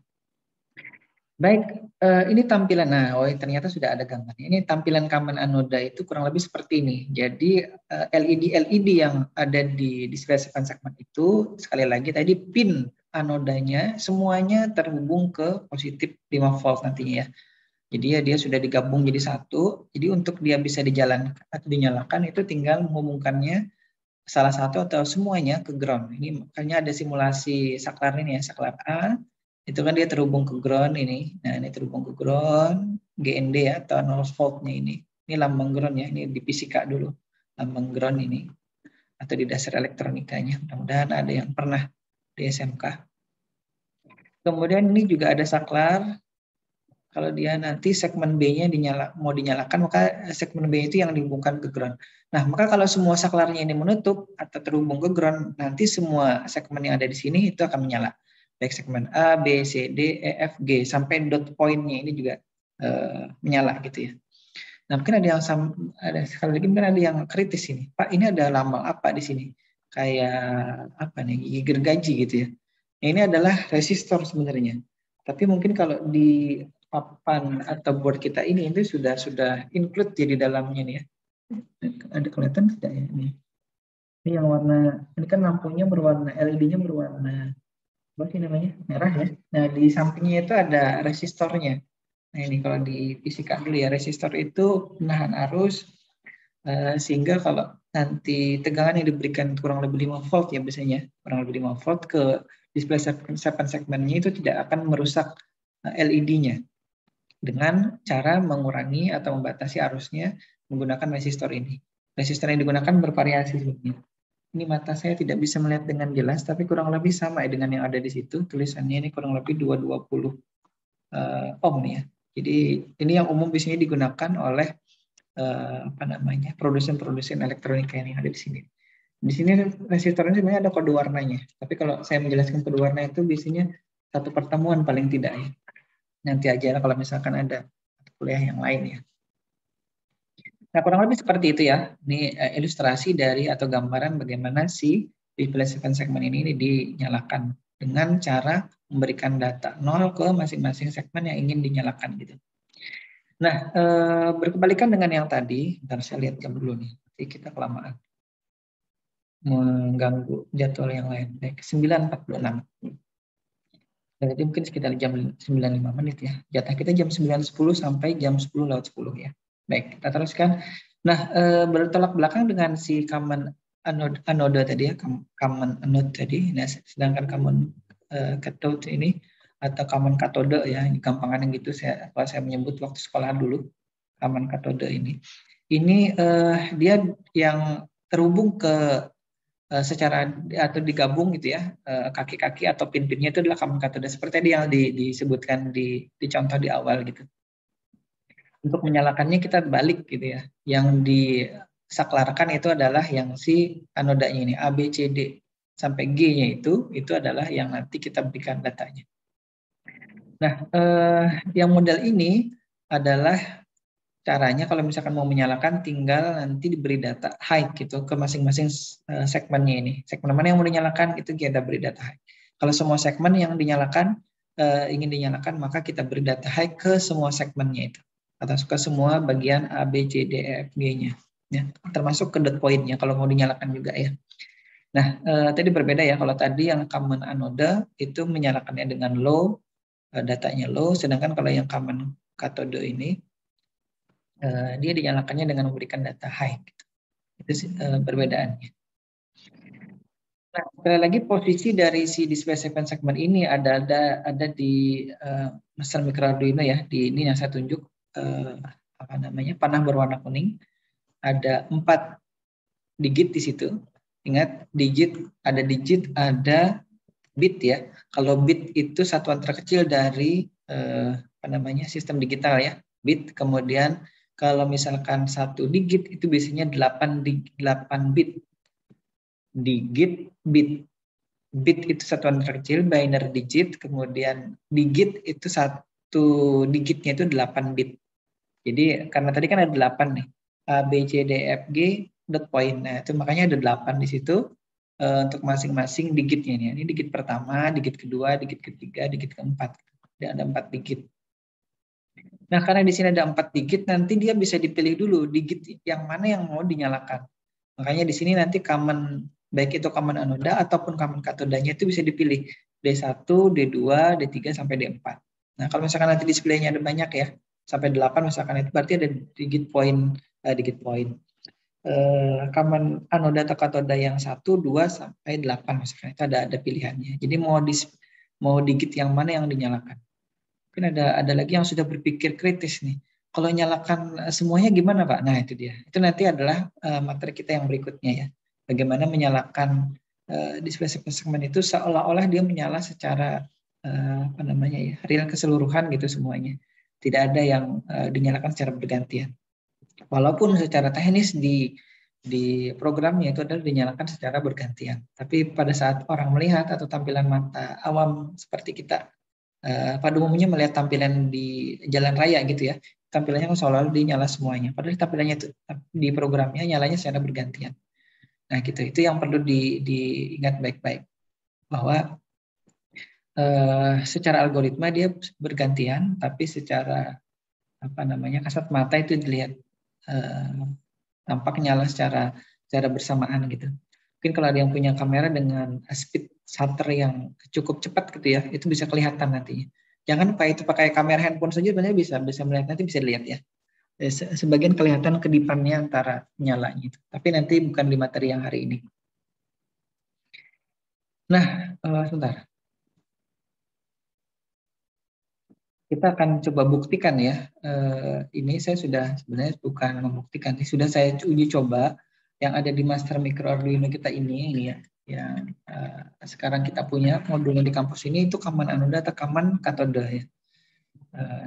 Baik, ini tampilan. Nah, ternyata sudah ada gambarnya. Ini tampilan common anoda itu kurang lebih seperti ini. Jadi LED yang ada di display segmen itu, sekali lagi tadi pin anodanya semuanya terhubung ke positif 5 volt nantinya ya. Jadi ya dia sudah digabung jadi satu. Jadi untuk dia bisa dijalankan atau dinyalakan itu tinggal menghubungkannya salah satu atau semuanya ke ground. Ini makanya ada simulasi saklar ini ya, saklar A. Itu kan dia terhubung ke ground ini. Nah, ini terhubung ke ground, GND ya, atau 0 voltnya ini. Ini lambang ground ya, ini di fisika dulu. Lambang ground ini. Atau di dasar elektronikanya. Mudah-mudahan ada yang pernah di SMK. Kemudian ini juga ada saklar. Kalau dia nanti segmen B-nya mau dinyalakan, maka segmen B itu yang dihubungkan ke ground. Nah, maka kalau semua saklarnya ini menutup atau terhubung ke ground, nanti semua segmen yang ada di sini itu akan menyala. Baik segmen A, B, C, D, E, F, G, sampai dot point-nya ini juga menyala gitu ya. Nah, mungkin ada yang ada sekali lagi mungkin ada yang kritis ini. Pak, ini ada lambang apa di sini? Kayak apa nih? Gigi gergaji gitu ya. Nah, ini adalah resistor sebenarnya. Tapi mungkin kalau di papan atau board kita ini itu sudah include di dalamnya nih ya. Ada kelihatan tidak ya ini? Ini yang warna, ini kan lampunya berwarna, LED-nya berwarna apa sih namanya? Merah ya. Nah, di sampingnya itu ada resistornya. Nah, ini kalau di fisika dulu ya, resistor itu menahan arus sehingga kalau nanti tegangan yang diberikan kurang lebih 5 volt ya biasanya, kurang lebih 5 volt ke display segmennya itu tidak akan merusak LED-nya dengan cara mengurangi atau membatasi arusnya menggunakan resistor ini. Resistor yang digunakan bervariasi sebenarnya. Ini mata saya tidak bisa melihat dengan jelas, tapi kurang lebih sama dengan yang ada di situ. Tulisannya ini kurang lebih 220 ohm ya. Jadi ini yang umum di sini digunakan oleh produsen-produsen elektronika yang ada di sini. Di sini resistornya sebenarnya ada kode warnanya. Tapi kalau saya menjelaskan kode warna itu biasanya satu pertemuan paling tidak ya. Nanti aja lah kalau misalkan ada kuliah yang lain ya. Nah, kurang lebih seperti itu ya. Ini ilustrasi dari atau gambaran bagaimana si display segmen ini dinyalakan dengan cara memberikan data 0 ke masing-masing segmen yang ingin dinyalakan gitu. Nah, berkebalikan dengan yang tadi, bentar saya lihat jam dulu nih. Jadi kita kelamaan mengganggu jadwal yang lain. Baik, 9.46. Jadi mungkin sekitar jam 95 menit ya. Jatah kita jam 9.10 sampai jam 10:10 ya. Baik, kita teruskan. Nah, bertolak belakang dengan si common anode tadi ya, common anode tadi. Nah, sedangkan common cathode ini atau common katode ya, gampangannya gitu kalau saya menyebut waktu sekolah dulu, common katode ini. Ini dia yang terhubung ke secara atau digabung gitu ya, kaki-kaki atau pin-pinnya itu adalah common katode seperti tadi yang disebutkan di contoh di awal gitu. Untuk menyalakannya kita balik gitu ya. Yang disaklarkan itu adalah yang si anodanya ini A, B, C, D sampai G-nya itu adalah yang nanti kita berikan datanya. Nah, yang model ini adalah caranya kalau misalkan mau menyalakan tinggal nanti diberi data high gitu ke masing-masing segmennya ini. Segmen mana yang mau dinyalakan itu kita beri data high. Kalau semua segmen yang dinyalakan ingin dinyalakan maka kita beri data high ke semua segmennya itu atau ke semua bagian A, B, C, D, E, F, G-nya. Ya, termasuk ke dot point-nya kalau mau dinyalakan juga ya. Nah, tadi berbeda ya kalau tadi yang common anode itu menyalakannya dengan low, datanya low, sedangkan kalau yang common cathode ini dia dinyalakannya dengan memberikan data high. Itu perbedaannya. Nah, sekali lagi posisi dari si display segment ini ada di master micro Arduino ya. Di ini yang saya tunjuk panah berwarna kuning. Ada 4 digit di situ. Ingat, ada bit ya. Kalau bit itu satuan terkecil dari sistem digital ya. Bit. Kemudian kalau misalkan 1 digit itu biasanya 8 bit. Digit, bit. Bit itu satuan terkecil, binary digit, kemudian digit itu 1 digitnya itu 8 bit. Jadi karena tadi kan ada 8 nih, A, B, C, D, F, G, dot point. Nah itu makanya ada 8 di situ untuk masing-masing digitnya nih. Ini digit pertama, digit kedua, digit ketiga, digit keempat. Dan ada 4 digit. Nah karena di sini ada 4 digit, nanti dia bisa dipilih dulu digit yang mana yang mau dinyalakan. Makanya di sini nanti baik itu common anoda ataupun common katodanya itu bisa dipilih D1, D2, D3 sampai D4. Nah, kalau misalkan nanti displaynya ada banyak ya, sampai 8 misalkan itu berarti ada digit point common anoda atau katoda yang 1, 2 sampai 8 misalkan itu ada pilihannya. Jadi mau digit yang mana yang dinyalakan. Mungkin ada lagi yang sudah berpikir kritis nih. Kalau nyalakan semuanya gimana Pak? Nah itu dia. Itu nanti adalah materi kita yang berikutnya ya. Bagaimana menyalakan display segment itu seolah-olah dia menyala secara real keseluruhan gitu semuanya. Tidak ada yang dinyalakan secara bergantian. Walaupun secara teknis di programnya itu adalah dinyalakan secara bergantian. Tapi pada saat orang melihat atau tampilan mata awam seperti kita pada umumnya melihat tampilan di jalan raya gitu ya, tampilannya kan selalu dinyala semuanya. Padahal tampilannya itu di programnya nyalanya secara bergantian. Nah gitu, itu yang perlu diingat baik-baik bahwa secara algoritma dia bergantian, tapi secara kasat mata itu dilihat tampak nyala secara bersamaan gitu. Mungkin kalau ada yang punya kamera dengan speed shutter yang cukup cepat gitu ya, itu bisa kelihatan nantinya. Jangan pakai kamera handphone saja sebenarnya bisa melihat, nanti bisa dilihat ya. Sebagian kelihatan kedipannya antara nyalanya itu. Tapi nanti bukan di materi yang hari ini. Nah, sebentar. Kita akan coba buktikan ya. Ini saya sudah sebenarnya bukan membuktikan, ini sudah saya uji coba yang ada di Master Micro Arduino kita ini ya. Yang sekarang kita punya modulnya di kampus ini itu common anoda atau common cathode ya.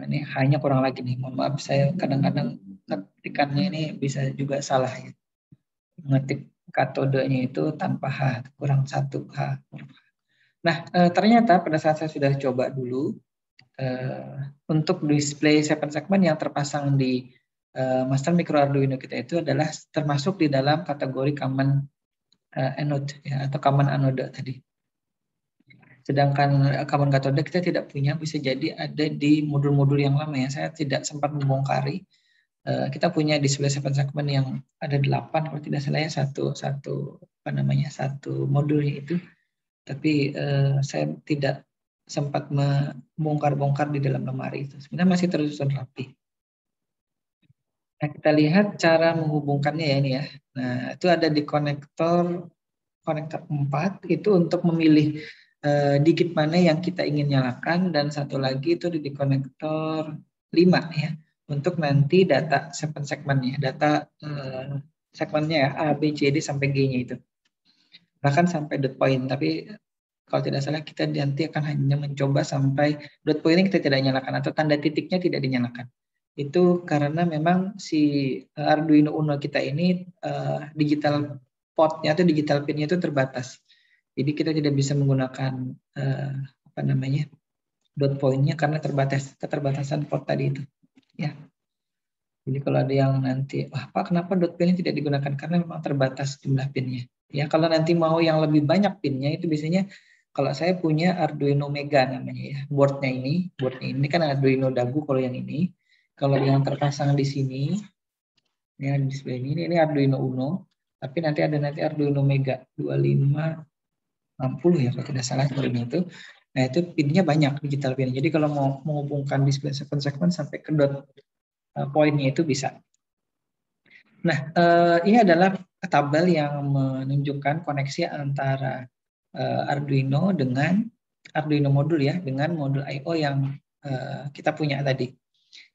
Ini hanya kurang lagi nih, mohon maaf saya kadang-kadang ngetikannya ini bisa juga salah ya. Ngetik katodenya itu tanpa H, kurang 1 H. Nah ternyata pada saat saya sudah coba dulu untuk display 7 segment yang terpasang di Master Micro Arduino kita itu adalah termasuk di dalam kategori common anode ya, atau common anoda tadi. Sedangkan common cathode kita tidak punya, bisa jadi ada di modul-modul yang lama ya. Saya tidak sempat membongkari. Kita punya display 7 segment yang ada 8 kalau tidak salah ya, satu modulnya itu. Tapi saya tidak sempat membongkar-bongkar di dalam lemari itu. Sebenarnya masih tersusun rapi. Nah, kita lihat cara menghubungkannya ya ini ya. Nah, itu ada di konektor 4 itu untuk memilih digit mana yang kita ingin nyalakan, dan satu lagi itu di konektor 5 ya, untuk nanti data segmennya, data segmennya ya, A, B, C, D sampai G-nya itu. Bahkan sampai dot point, tapi kalau tidak salah kita nanti akan hanya mencoba sampai dot point ini kita tidak nyalakan atau tanda titiknya tidak dinyalakan. Itu karena memang si Arduino Uno kita ini digital portnya atau digital pinnya itu terbatas. Jadi kita tidak bisa menggunakan dot point-nya karena keterbatasan port tadi itu. Ya. Jadi kalau ada yang nanti, Pak kenapa dot pin tidak digunakan? Karena memang terbatas jumlah pinnya. Ya, kalau nanti mau yang lebih banyak pinnya itu biasanya kalau saya punya Arduino Mega namanya ya, boardnya ini kan Arduino Dagu kalau yang ini. Kalau yang terpasang di sini, ya display ini Arduino Uno, tapi nanti ada Arduino Mega 2560 ya kalau tidak salah seperti itu. Nah, itu pinnya banyak, digital pin. Jadi kalau mau menghubungkan display segmen sampai ke dot poinnya itu bisa. Nah, ini adalah tabel yang menunjukkan koneksi antara Arduino dengan Arduino modul ya, dengan modul I/O yang kita punya tadi.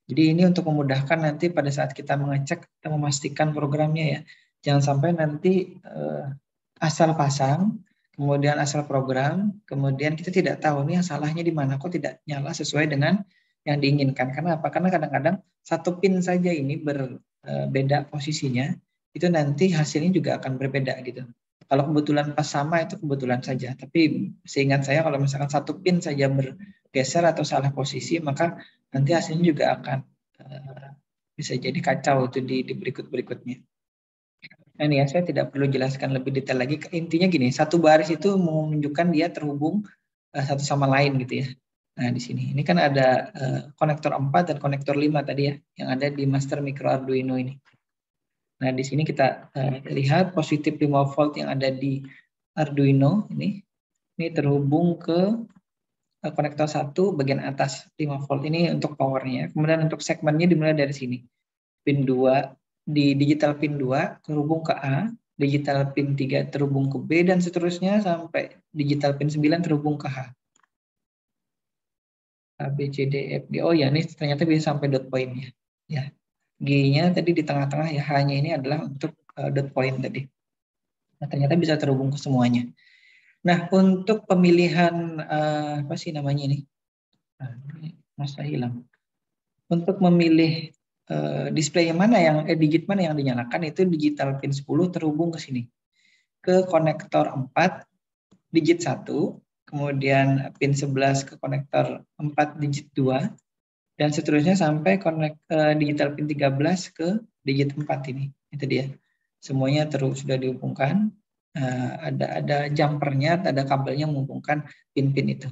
Jadi ini untuk memudahkan nanti pada saat kita mengecek atau memastikan programnya ya. Jangan sampai nanti asal pasang, kemudian asal program, kemudian kita tidak tahu nih salahnya di mana, kok tidak nyala sesuai dengan yang diinginkan. Karena apa? Karena kadang-kadang satu pin saja ini berbeda posisinya, itu nanti hasilnya juga akan berbeda gitu. Kalau kebetulan pas sama itu kebetulan saja, tapi seingat saya kalau misalkan satu pin saja bergeser atau salah posisi, maka nanti hasilnya juga akan bisa jadi kacau itu di berikut-berikutnya. Nah ini ya, saya tidak perlu jelaskan lebih detail lagi. Intinya gini, satu baris itu menunjukkan dia terhubung satu sama lain gitu ya. Nah di sini, ini kan ada konektor 4 dan konektor 5 tadi ya, yang ada di master micro Arduino ini. Nah di sini kita lihat positif 5 volt yang ada di Arduino ini terhubung ke konektor 1 bagian atas 5 volt ini untuk powernya. Kemudian untuk segmennya dimulai dari sini. Pin 2 di digital pin 2 terhubung ke A, digital pin 3 terhubung ke B dan seterusnya sampai digital pin 9 terhubung ke H. A, B, C, D, F, G. Oh ya, ini ternyata bisa sampai dot point ya. Ya. G-nya tadi di tengah-tengah ya, H-nya ini adalah untuk dot point tadi. Nah, ternyata bisa terhubung ke semuanya. Nah, untuk pemilihan apa sih namanya ini? Masa hilang. Untuk memilih display yang mana yang digit mana yang dinyalakan itu digital pin 10 terhubung ke sini. Ke konektor 4 digit 1, kemudian pin 11 ke konektor 4 digit 2 dan seterusnya sampai digital pin 13 ke digit 4 ini. Itu dia. Semuanya terus sudah dihubungkan. Ada jumpernya, ada kabelnya menghubungkan pin-pin itu.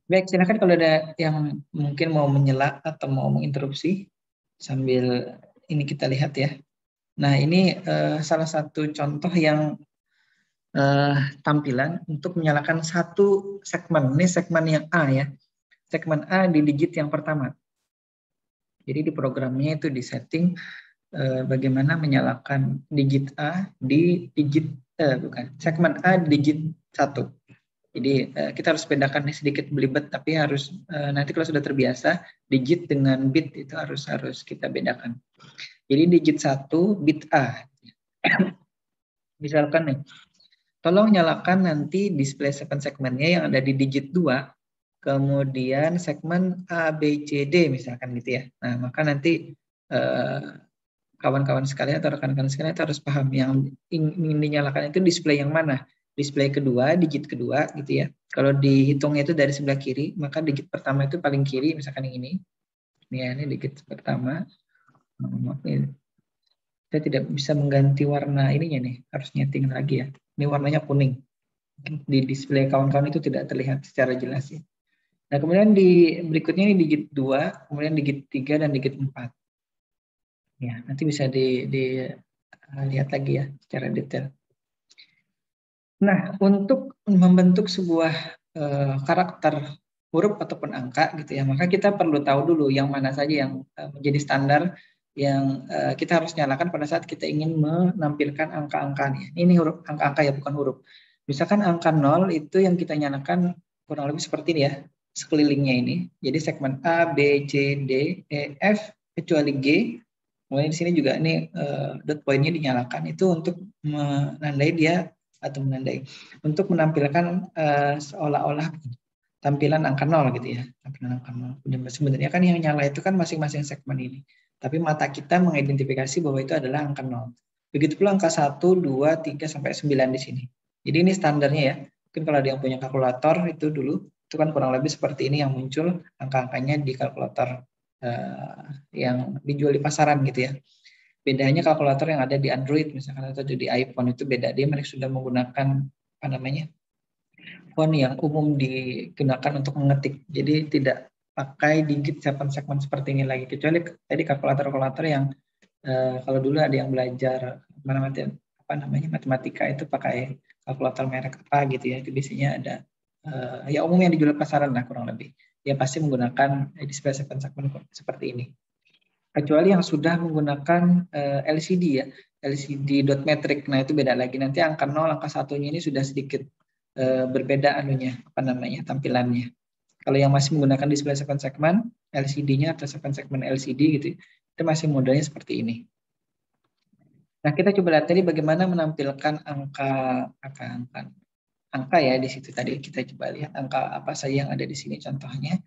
Baik, silakan kalau ada yang mungkin mau menyela atau mau menginterupsi sambil ini kita lihat ya. Nah, ini salah satu contoh yang tampilan untuk menyalakan satu segmen. Ini segmen yang A ya. Segmen A di digit yang pertama. Jadi di programnya itu di setting bagaimana menyalakan digit A di digit segmen A di digit 1. Jadi kita harus bedakan nih sedikit belibet, tapi harus nanti kalau sudah terbiasa digit dengan bit itu harus kita bedakan. Jadi digit 1 bit A. Misalkan nih, tolong nyalakan nanti display segmennya yang ada di digit 2, kemudian segmen A, B, C, D misalkan gitu ya. Nah, maka nanti kawan-kawan sekalian atau rekan-rekan sekalian itu harus paham yang ingin dinyalakan itu display yang mana. Display kedua, digit kedua gitu ya. Kalau dihitungnya itu dari sebelah kiri, maka digit pertama itu paling kiri, misalkan yang ini. Ini ya, ini digit pertama. Saya tidak bisa mengganti warna ininya nih, harus nyeting lagi ya. Ini warnanya kuning. Di display kawan-kawan itu tidak terlihat secara jelas ya. Nah, kemudian di berikutnya ini digit 2, kemudian digit 3 dan digit 4. Ya, nanti bisa dilihat lagi ya secara detail. Nah, untuk membentuk sebuah karakter huruf ataupun angka gitu ya, maka kita perlu tahu dulu yang mana saja yang menjadi standar yang kita harus nyalakan pada saat kita ingin menampilkan angka-angkanya. Ini huruf angka-angka ya, bukan huruf. Misalkan angka 0 itu yang kita nyalakan kurang lebih seperti ini ya, sekelilingnya ini. Jadi segmen A, B, C, D, E, F, kecuali G. Kemudian di sini juga ini dot point-nya dinyalakan itu untuk menandai dia atau menandai untuk menampilkan seolah-olah tampilan angka 0 gitu ya. Tampilan angka 0. Sebenarnya kan yang nyala itu kan masing-masing segmen ini. Tapi mata kita mengidentifikasi bahwa itu adalah angka 0. Begitu pula angka 1, 2, 3 sampai 9 di sini. Jadi ini standarnya ya. Mungkin kalau ada yang punya kalkulator itu dulu itu kan kurang lebih seperti ini yang muncul angka-angkanya di kalkulator yang dijual di pasaran gitu ya. Bedanya kalkulator yang ada di Android misalkan atau di iPhone itu beda. Dia mereka sudah menggunakan apa namanya font yang umum digunakan untuk mengetik. Jadi tidak pakai digit segmen seperti ini lagi. Kecuali tadi kalkulator yang kalau dulu ada yang belajar matematika itu pakai kalkulator merek apa gitu ya. Itu biasanya ada ya umum yang dijual pasaran lah kurang lebih. Dia pasti menggunakan display 7 segment seperti ini. Kecuali yang sudah menggunakan LCD ya, LCD dot matrix. Nah itu beda lagi. Nanti angka 0, angka 1-nya ini sudah sedikit berbeda tampilannya. Kalau yang masih menggunakan display 7 segment LCD-nya atau 7 segment LCD gitu, itu masih modelnya seperti ini. Nah kita coba lihat tadi bagaimana menampilkan angka ya di situ tadi. Kita coba lihat angka apa saja yang ada di sini contohnya.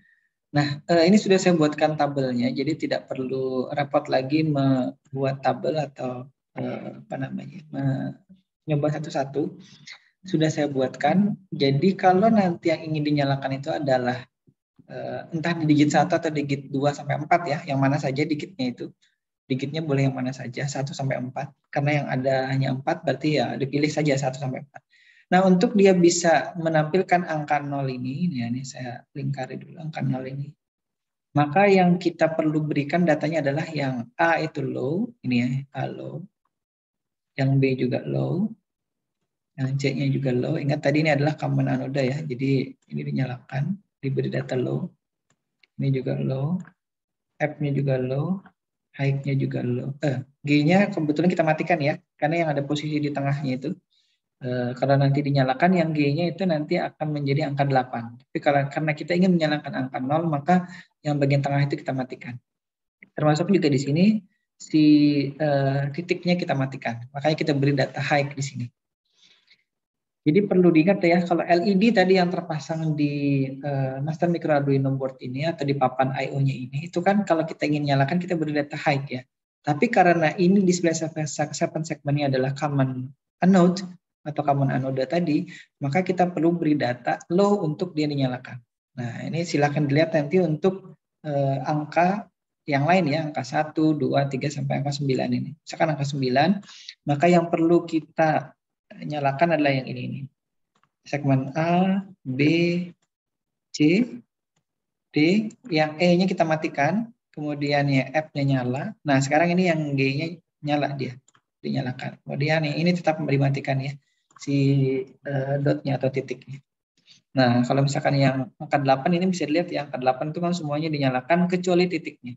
Nah, ini sudah saya buatkan tabelnya, jadi tidak perlu repot lagi membuat tabel atau mencoba satu-satu. Sudah saya buatkan. Jadi kalau nanti yang ingin dinyalakan itu adalah entah di digit 1 atau digit 2 sampai 4 ya, yang mana saja digitnya itu. Digitnya boleh yang mana saja, 1 sampai 4. Karena yang ada hanya 4, berarti ya dipilih saja 1 sampai 4. Nah, untuk dia bisa menampilkan angka 0 ini ini saya lingkari dulu angka 0 ini. Maka yang kita perlu berikan datanya adalah yang A itu low, ini ya, A low. Yang B juga low. Yang C-nya juga low. Ingat tadi ini adalah common anoda ya, jadi ini dinyalakan, diberi data low. Ini juga low. F-nya juga low. High-nya juga low. G-nya kebetulan kita matikan ya, karena yang ada posisi di tengahnya itu. Kalau nanti dinyalakan yang G-nya itu nanti akan menjadi angka 8. Tapi karena kita ingin menyalakan angka 0, maka yang bagian tengah itu kita matikan. Termasuk juga di sini si titiknya kita matikan. Makanya kita beri data high di sini. Jadi perlu diingat ya, kalau LED tadi yang terpasang di Master Micro Arduino board ini atau di papan I/O-nya ini, itu kan kalau kita ingin nyalakan kita beri data high ya. Tapi karena ini display 7 segmentnya adalah common anode atau common anoda tadi, maka kita perlu beri data low untuk dia dinyalakan. Nah, ini silakan dilihat nanti untuk angka yang lain ya, angka 1, 2, 3, sampai angka 9 ini. Misalkan angka 9, maka yang perlu kita nyalakan adalah yang ini. Segmen A, B, C, D, yang E-nya kita matikan, kemudian ya F-nya nyala. Nah, sekarang ini yang G-nya nyala dia, dinyalakan. Kemudian ini tetap dimatikan ya, si dotnya atau titiknya. Nah, kalau misalkan yang angka 8 ini bisa dilihat ya, angka 8 itu kan semuanya dinyalakan kecuali titiknya.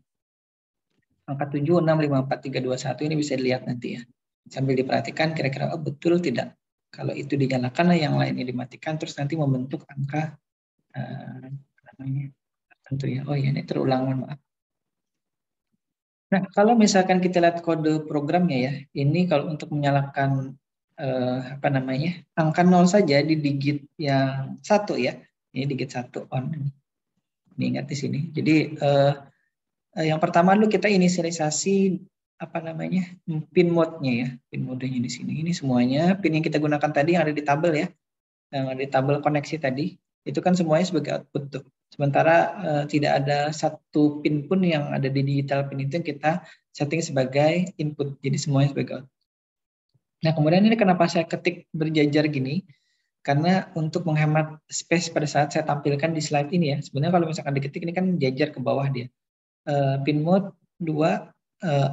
Angka 7, 6, 5, 4, 3, 2, 1 ini bisa dilihat nanti ya. Sambil diperhatikan kira-kira betul tidak. Kalau itu dinyalakan, yang lainnya dimatikan, terus nanti membentuk angka tentu ya. Oh ya, ini terulang, mohon maaf. Nah, kalau misalkan kita lihat kode programnya ya, ini kalau untuk menyalakan angka 0 saja di digit yang 1 ya. Ini digit 1 on. Ini ingat di sini. Jadi yang pertama dulu kita inisialisasi pin mode-nya ya. Pin modenya di sini. Ini semuanya pin yang kita gunakan tadi yang ada di tabel ya. Yang ada di tabel koneksi tadi, itu kan semuanya sebagai output tuh. Sementara tidak ada satu pin pun yang ada di digital pin itu yang kita setting sebagai input. Jadi semuanya sebagai output. Nah, kemudian ini kenapa saya ketik berjajar gini? Karena untuk menghemat space pada saat saya tampilkan di slide ini ya. Sebenarnya kalau misalkan diketik ini kan jajar ke bawah dia. Pin mode 2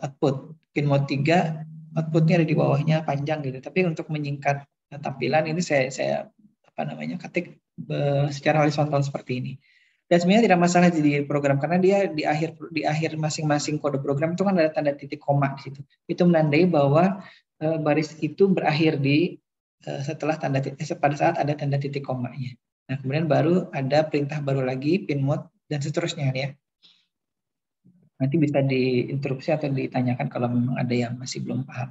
output. Pin mode 3 outputnya ada di bawahnya panjang gitu. Tapi untuk menyingkat tampilan ini saya ketik secara horizontal seperti ini. Dan sebenarnya tidak masalah di program karena dia di akhir masing-masing kode program itu kan ada tanda titik koma di situ. Itu menandai bahwa baris itu berakhir di setelah tanda titik pada saat ada tanda titik komanya. Nah, kemudian baru ada perintah baru lagi pin mode dan seterusnya ya. Nanti bisa diinterupsi atau ditanyakan kalau memang ada yang masih belum paham.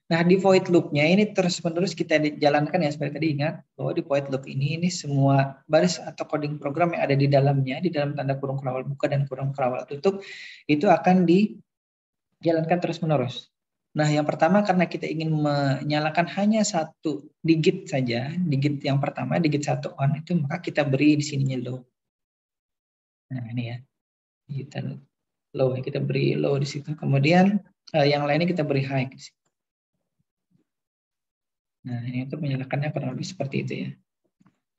Nah, di void loop-nya ini terus-menerus kita jalankan ya, seperti tadi ingat bahwa di void loop ini semua baris atau coding program yang ada di dalamnya, di dalam tanda kurung kerawal buka dan kurung kerawal tutup, itu akan dijalankan terus-menerus. Nah, yang pertama karena kita ingin menyalakan hanya satu digit saja, digit yang pertama, digit 1 on itu, maka kita beri di sininya low. Nah, ini ya, kita low, kita beri low di situ. Kemudian yang lainnya kita beri high di situ. Nah, ini untuk menyalakannya kurang lebih seperti itu ya.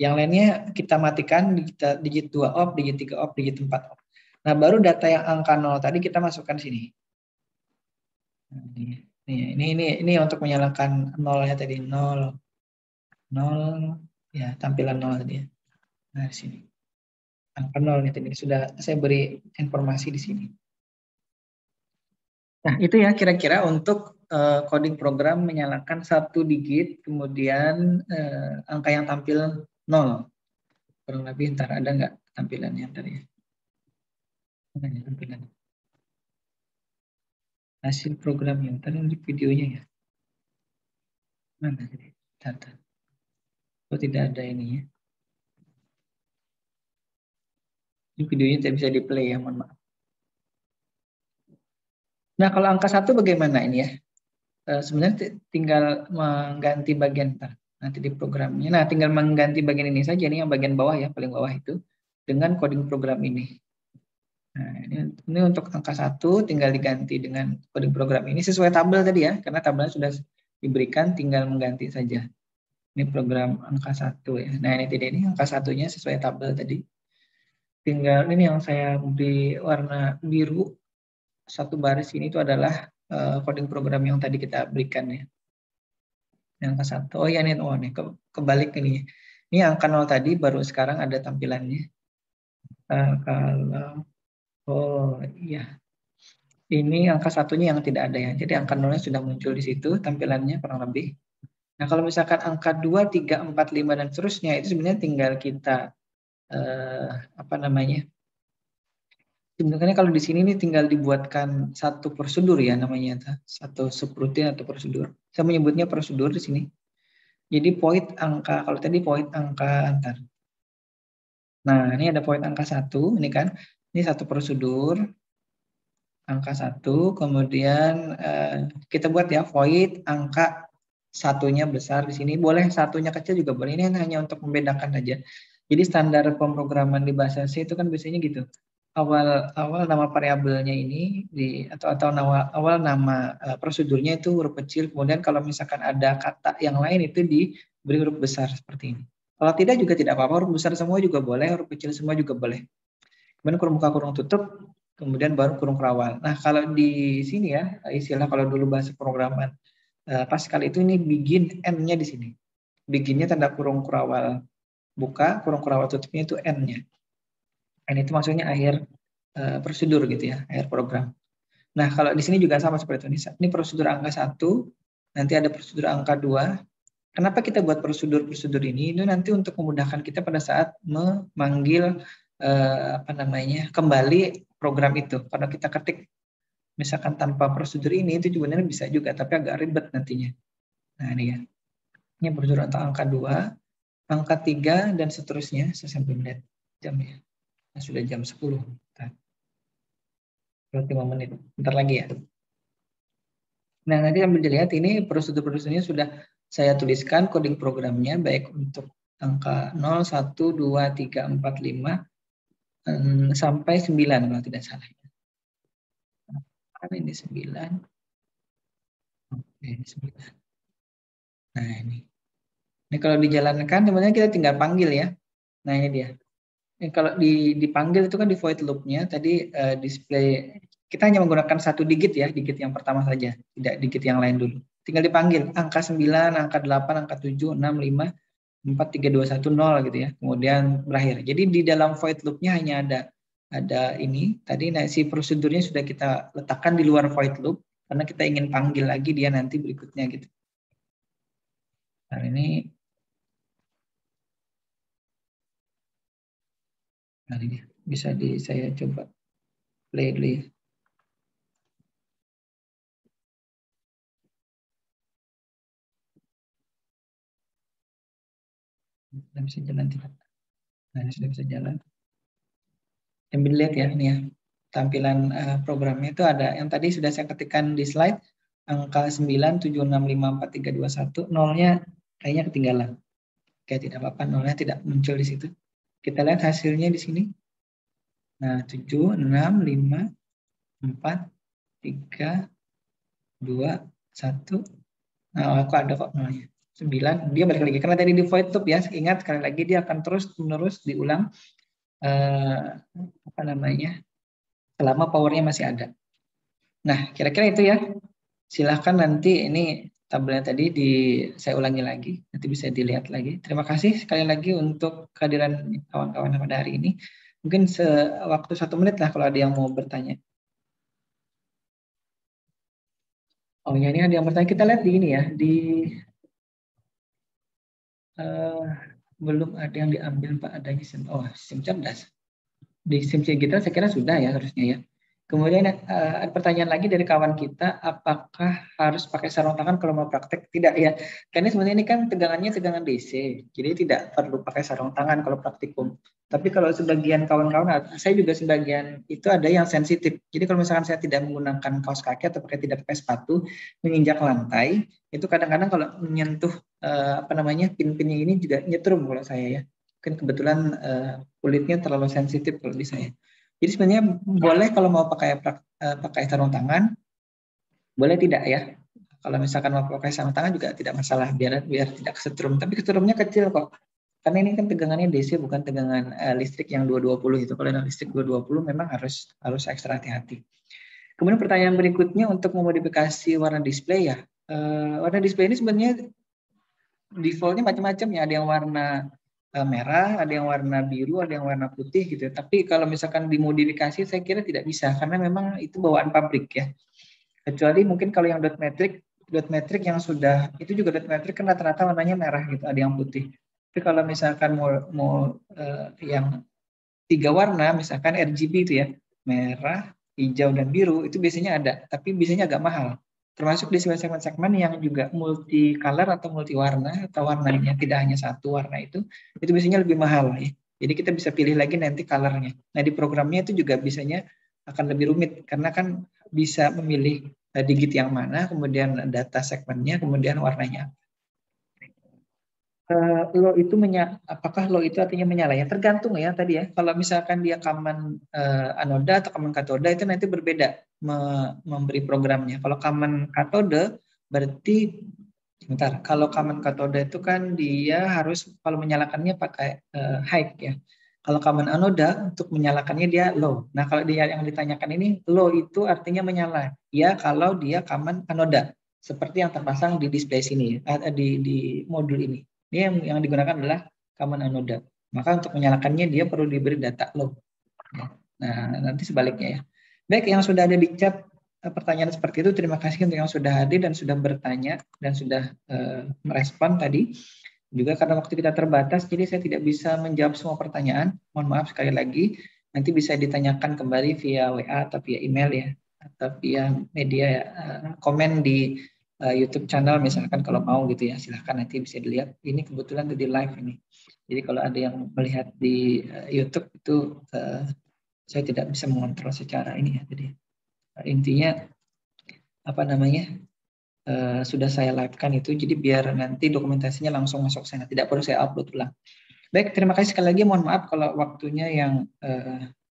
Yang lainnya kita matikan, digit 2 off, digit 3 off, digit 4 off. Nah, baru data yang angka 0 tadi kita masukkan sini. Nah, ini untuk menyalakan 0-nya tadi, 0 ya, tampilan 0 tadi ya. Nah, di sini. Angka 0 nih, tadi sudah saya beri informasi di sini. Nah, itu ya kira-kira untuk coding program menyalakan 1 digit, kemudian angka yang tampil 0. Kurang lebih ntar ada nggak tampilannya tadi? Mana tampilan? Hasil programnya, tadi di videonya ya. Mana ini? Data. Oh, tidak ada ini ya. Ini videonya tidak bisa di play ya, mohon maaf. Nah, kalau angka 1 bagaimana ini ya? Sebenarnya tinggal mengganti bagian nanti di programnya. Nah, tinggal mengganti bagian ini saja nih, yang bagian bawah ya, paling bawah itu, dengan coding program ini. Nah, ini untuk angka 1 tinggal diganti dengan coding program ini sesuai tabel tadi ya, karena tabelnya sudah diberikan, tinggal mengganti saja. Ini program angka 1 ya. Nah, ini tidak, ini angka 1-nya sesuai tabel tadi. Tinggal ini yang saya beri warna biru, 1 baris ini itu adalah coding program yang tadi kita berikan ya. Yang angka 1. Oh ya, ini kebalik ini. Ini angka 0 tadi baru sekarang ada tampilannya. Kalau oh iya. Ini angka 1-nya yang tidak ada ya. Jadi angka 0-nya sudah muncul di situ tampilannya kurang lebih. Nah, kalau misalkan angka 2, 3, 4, 5 dan seterusnya itu sebenarnya tinggal kita apa namanya? Sebenarnya kalau di sini ini tinggal dibuatkan satu prosedur ya namanya, satu subroutine atau prosedur. Saya menyebutnya prosedur di sini. Jadi point angka, kalau tadi point angka antar. Nah, ini ada point angka 1, ini kan. Ini satu prosedur, angka 1, kemudian kita buat ya void angka 1-nya besar di sini. Boleh 1-nya kecil juga boleh, ini hanya untuk membedakan aja. Jadi standar pemrograman di bahasa C itu kan biasanya gitu. Awal nama variabelnya ini atau awal nama prosedurnya itu huruf kecil, kemudian kalau misalkan ada kata yang lain itu diberi huruf besar seperti ini. Kalau tidak juga tidak apa-apa, huruf besar semua juga boleh, huruf kecil semua juga boleh. Kemudian kurung buka kurung tutup, kemudian baru kurung kerawal. Nah, kalau di sini ya istilah kalau dulu bahasa programan Pascal itu ini begin n-nya di sini. Beginnya tanda kurung kerawal buka, kurung kerawal tutupnya itu n-nya. N itu maksudnya akhir prosedur gitu ya, akhir program. Nah, kalau di sini juga sama seperti ini. Ini prosedur angka 1, nanti ada prosedur angka 2. Kenapa kita buat prosedur-prosedur ini? Itu nanti untuk memudahkan kita pada saat memanggil kembali program itu. Kalau kita ketik misalkan tanpa prosedur ini itu sebenarnya bisa juga, tapi agak ribet nantinya. Nah, ini ya. Ini prosedur angka 2, angka 3 dan seterusnya. Saya sampai melihat jam ya. Nah, sudah jam 10. 5 menit. Bentar lagi ya. Nah, nanti sambil dilihat ini prosedur-prosedurnya sudah saya tuliskan coding programnya baik untuk angka 0, 1, 2, 3, 4, 5 sampai 9 kalau tidak salah. Nah, ini 9. Oke, ini 9. Nah, ini. Ini kalau dijalankan sebenarnya kita tinggal panggil ya. Nah, ini dia. Kalau dipanggil itu kan di void loop-nya tadi display kita hanya menggunakan 1 digit ya, digit yang pertama saja, tidak digit yang lain dulu. Tinggal dipanggil angka 9, angka 8, angka 7, 6, 5, 4, 3, 2, 1, 0 gitu ya. Kemudian berakhir. Jadi di dalam void loop-nya hanya ada ini. Tadi si prosedurnya sudah kita letakkan di luar void loop karena kita ingin panggil lagi dia nanti berikutnya gitu. Nah, ini bisa saya coba play dulu ya. Sudah bisa jalan tidak? Nah, sudah bisa jalan. Sambil lihat ya, ini ya. Tampilan programnya itu ada yang tadi sudah saya ketikkan di slide, angka 9, 7, 6, 5, 4, 3, 2, 1, nolnya kayaknya ketinggalan. Oke, tidak apa-apa, nolnya tidak muncul di situ. Kita lihat hasilnya di sini. Nah, 7, 6, 5, 4, 3, 2, 1. Nah, kok ada kok nolnya. 9, dia balik lagi. Karena tadi di void loop ya, ingat sekali lagi dia akan terus-menerus diulang selama powernya masih ada. Nah, kira-kira itu ya. Silahkan nanti ini tabelnya tadi saya ulangi lagi, nanti bisa dilihat lagi. Terima kasih sekali lagi untuk kehadiran kawan-kawan pada hari ini. Mungkin waktu 1 menit lah kalau ada yang mau bertanya. Oh ya, ini ada yang bertanya. Kita lihat di ini ya, belum ada yang diambil Pak, adanya SIM cerdas. Di SIM digital saya kira sudah ya harusnya ya. Kemudian ada pertanyaan lagi dari kawan kita, apakah harus pakai sarung tangan kalau mau praktek? Tidak ya, karena sebenarnya ini kan tegangannya tegangan DC, jadi tidak perlu pakai sarung tangan kalau praktikum. Tapi kalau sebagian kawan-kawan, saya juga sebagian itu ada yang sensitif. Jadi kalau misalkan saya tidak menggunakan kaos kaki atau tidak pakai sepatu, menginjak lantai, itu kadang-kadang kalau menyentuh pin-pinnya ini juga nyetrum kalau saya ya. Mungkin kebetulan kulitnya terlalu sensitif kalau di saya. Jadi sebenarnya boleh kalau mau pakai sarung tangan, boleh tidak ya. Kalau misalkan mau pakai sarung tangan juga tidak masalah, biar tidak kesetrum. Tapi kesetrumnya kecil kok. Karena ini kan tegangannya DC bukan tegangan listrik yang 220 itu. Kalau yang listrik 220 memang harus ekstra hati-hati. Kemudian pertanyaan berikutnya untuk memodifikasi warna display ya. Warna display ini sebenarnya defaultnya macam-macam ya. Ada yang warna merah, ada yang warna biru, ada yang warna putih gitu. Tapi kalau misalkan dimodifikasi saya kira tidak bisa karena memang itu bawaan pabrik ya. Kecuali mungkin kalau yang dot metric yang sudah itu juga dot metric kan rata-rata warnanya merah gitu, ada yang putih. Tapi kalau misalkan mau yang 3 warna misalkan RGB itu ya, merah, hijau dan biru itu biasanya ada, tapi biasanya agak mahal. Termasuk di segmen-segmen yang juga multi color atau multi warna atau warnanya tidak hanya satu warna itu biasanya lebih mahal ya. Jadi kita bisa pilih lagi nanti colornya. Nah di programnya itu juga biasanya akan lebih rumit karena kan bisa memilih digit yang mana, kemudian data segmennya, kemudian warnanya. Low itu apakah low itu artinya menyala ya? Tergantung ya tadi ya. Kalau misalkan dia common anoda atau common katoda itu nanti berbeda memberi programnya. Kalau common katode berarti sebentar. Kalau common katoda itu kan dia harus kalau menyalakannya pakai high ya. Kalau common anoda untuk menyalakannya dia low. Nah kalau dia yang ditanyakan ini low itu artinya menyala. Ya kalau dia common anoda seperti yang terpasang di display sini di modul ini. Ini yang digunakan adalah common anoda. Maka untuk menyalakannya dia perlu diberi data low. Nah, nanti sebaliknya ya. Baik, yang sudah ada di chat pertanyaan seperti itu, terima kasih untuk yang sudah hadir dan sudah bertanya dan sudah merespon tadi. Juga karena waktu kita terbatas, jadi saya tidak bisa menjawab semua pertanyaan. Mohon maaf sekali lagi. Nanti bisa ditanyakan kembali via WA atau via email ya, atau via media ya, komen di YouTube channel misalkan kalau mau gitu ya, silahkan nanti bisa dilihat. Ini kebetulan di live ini. Jadi kalau ada yang melihat di YouTube itu saya tidak bisa mengontrol secara ini ya. Jadi intinya sudah saya live-kan itu, jadi biar nanti dokumentasinya langsung masuk sana, tidak perlu saya upload ulang. Baik, terima kasih sekali lagi. Mohon maaf kalau waktunya yang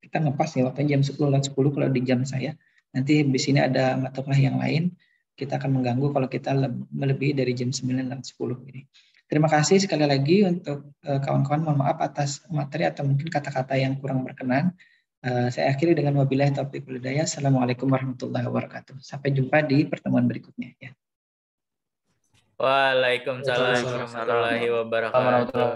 kita ngepas ya, waktunya jam 10.10 kalau di jam saya. Nanti di sini ada mata kuliah yang lain. Kita akan mengganggu kalau kita melebihi dari jam 9.10 ini. Terima kasih sekali lagi untuk kawan-kawan. Mohon maaf atas materi atau mungkin kata-kata yang kurang berkenan. Saya akhiri dengan wabillahi taufiq wal hidayah. Assalamualaikum warahmatullahi wabarakatuh. Sampai jumpa di pertemuan berikutnya ya. Waalaikumsalam warahmatullahi wabarakatuh.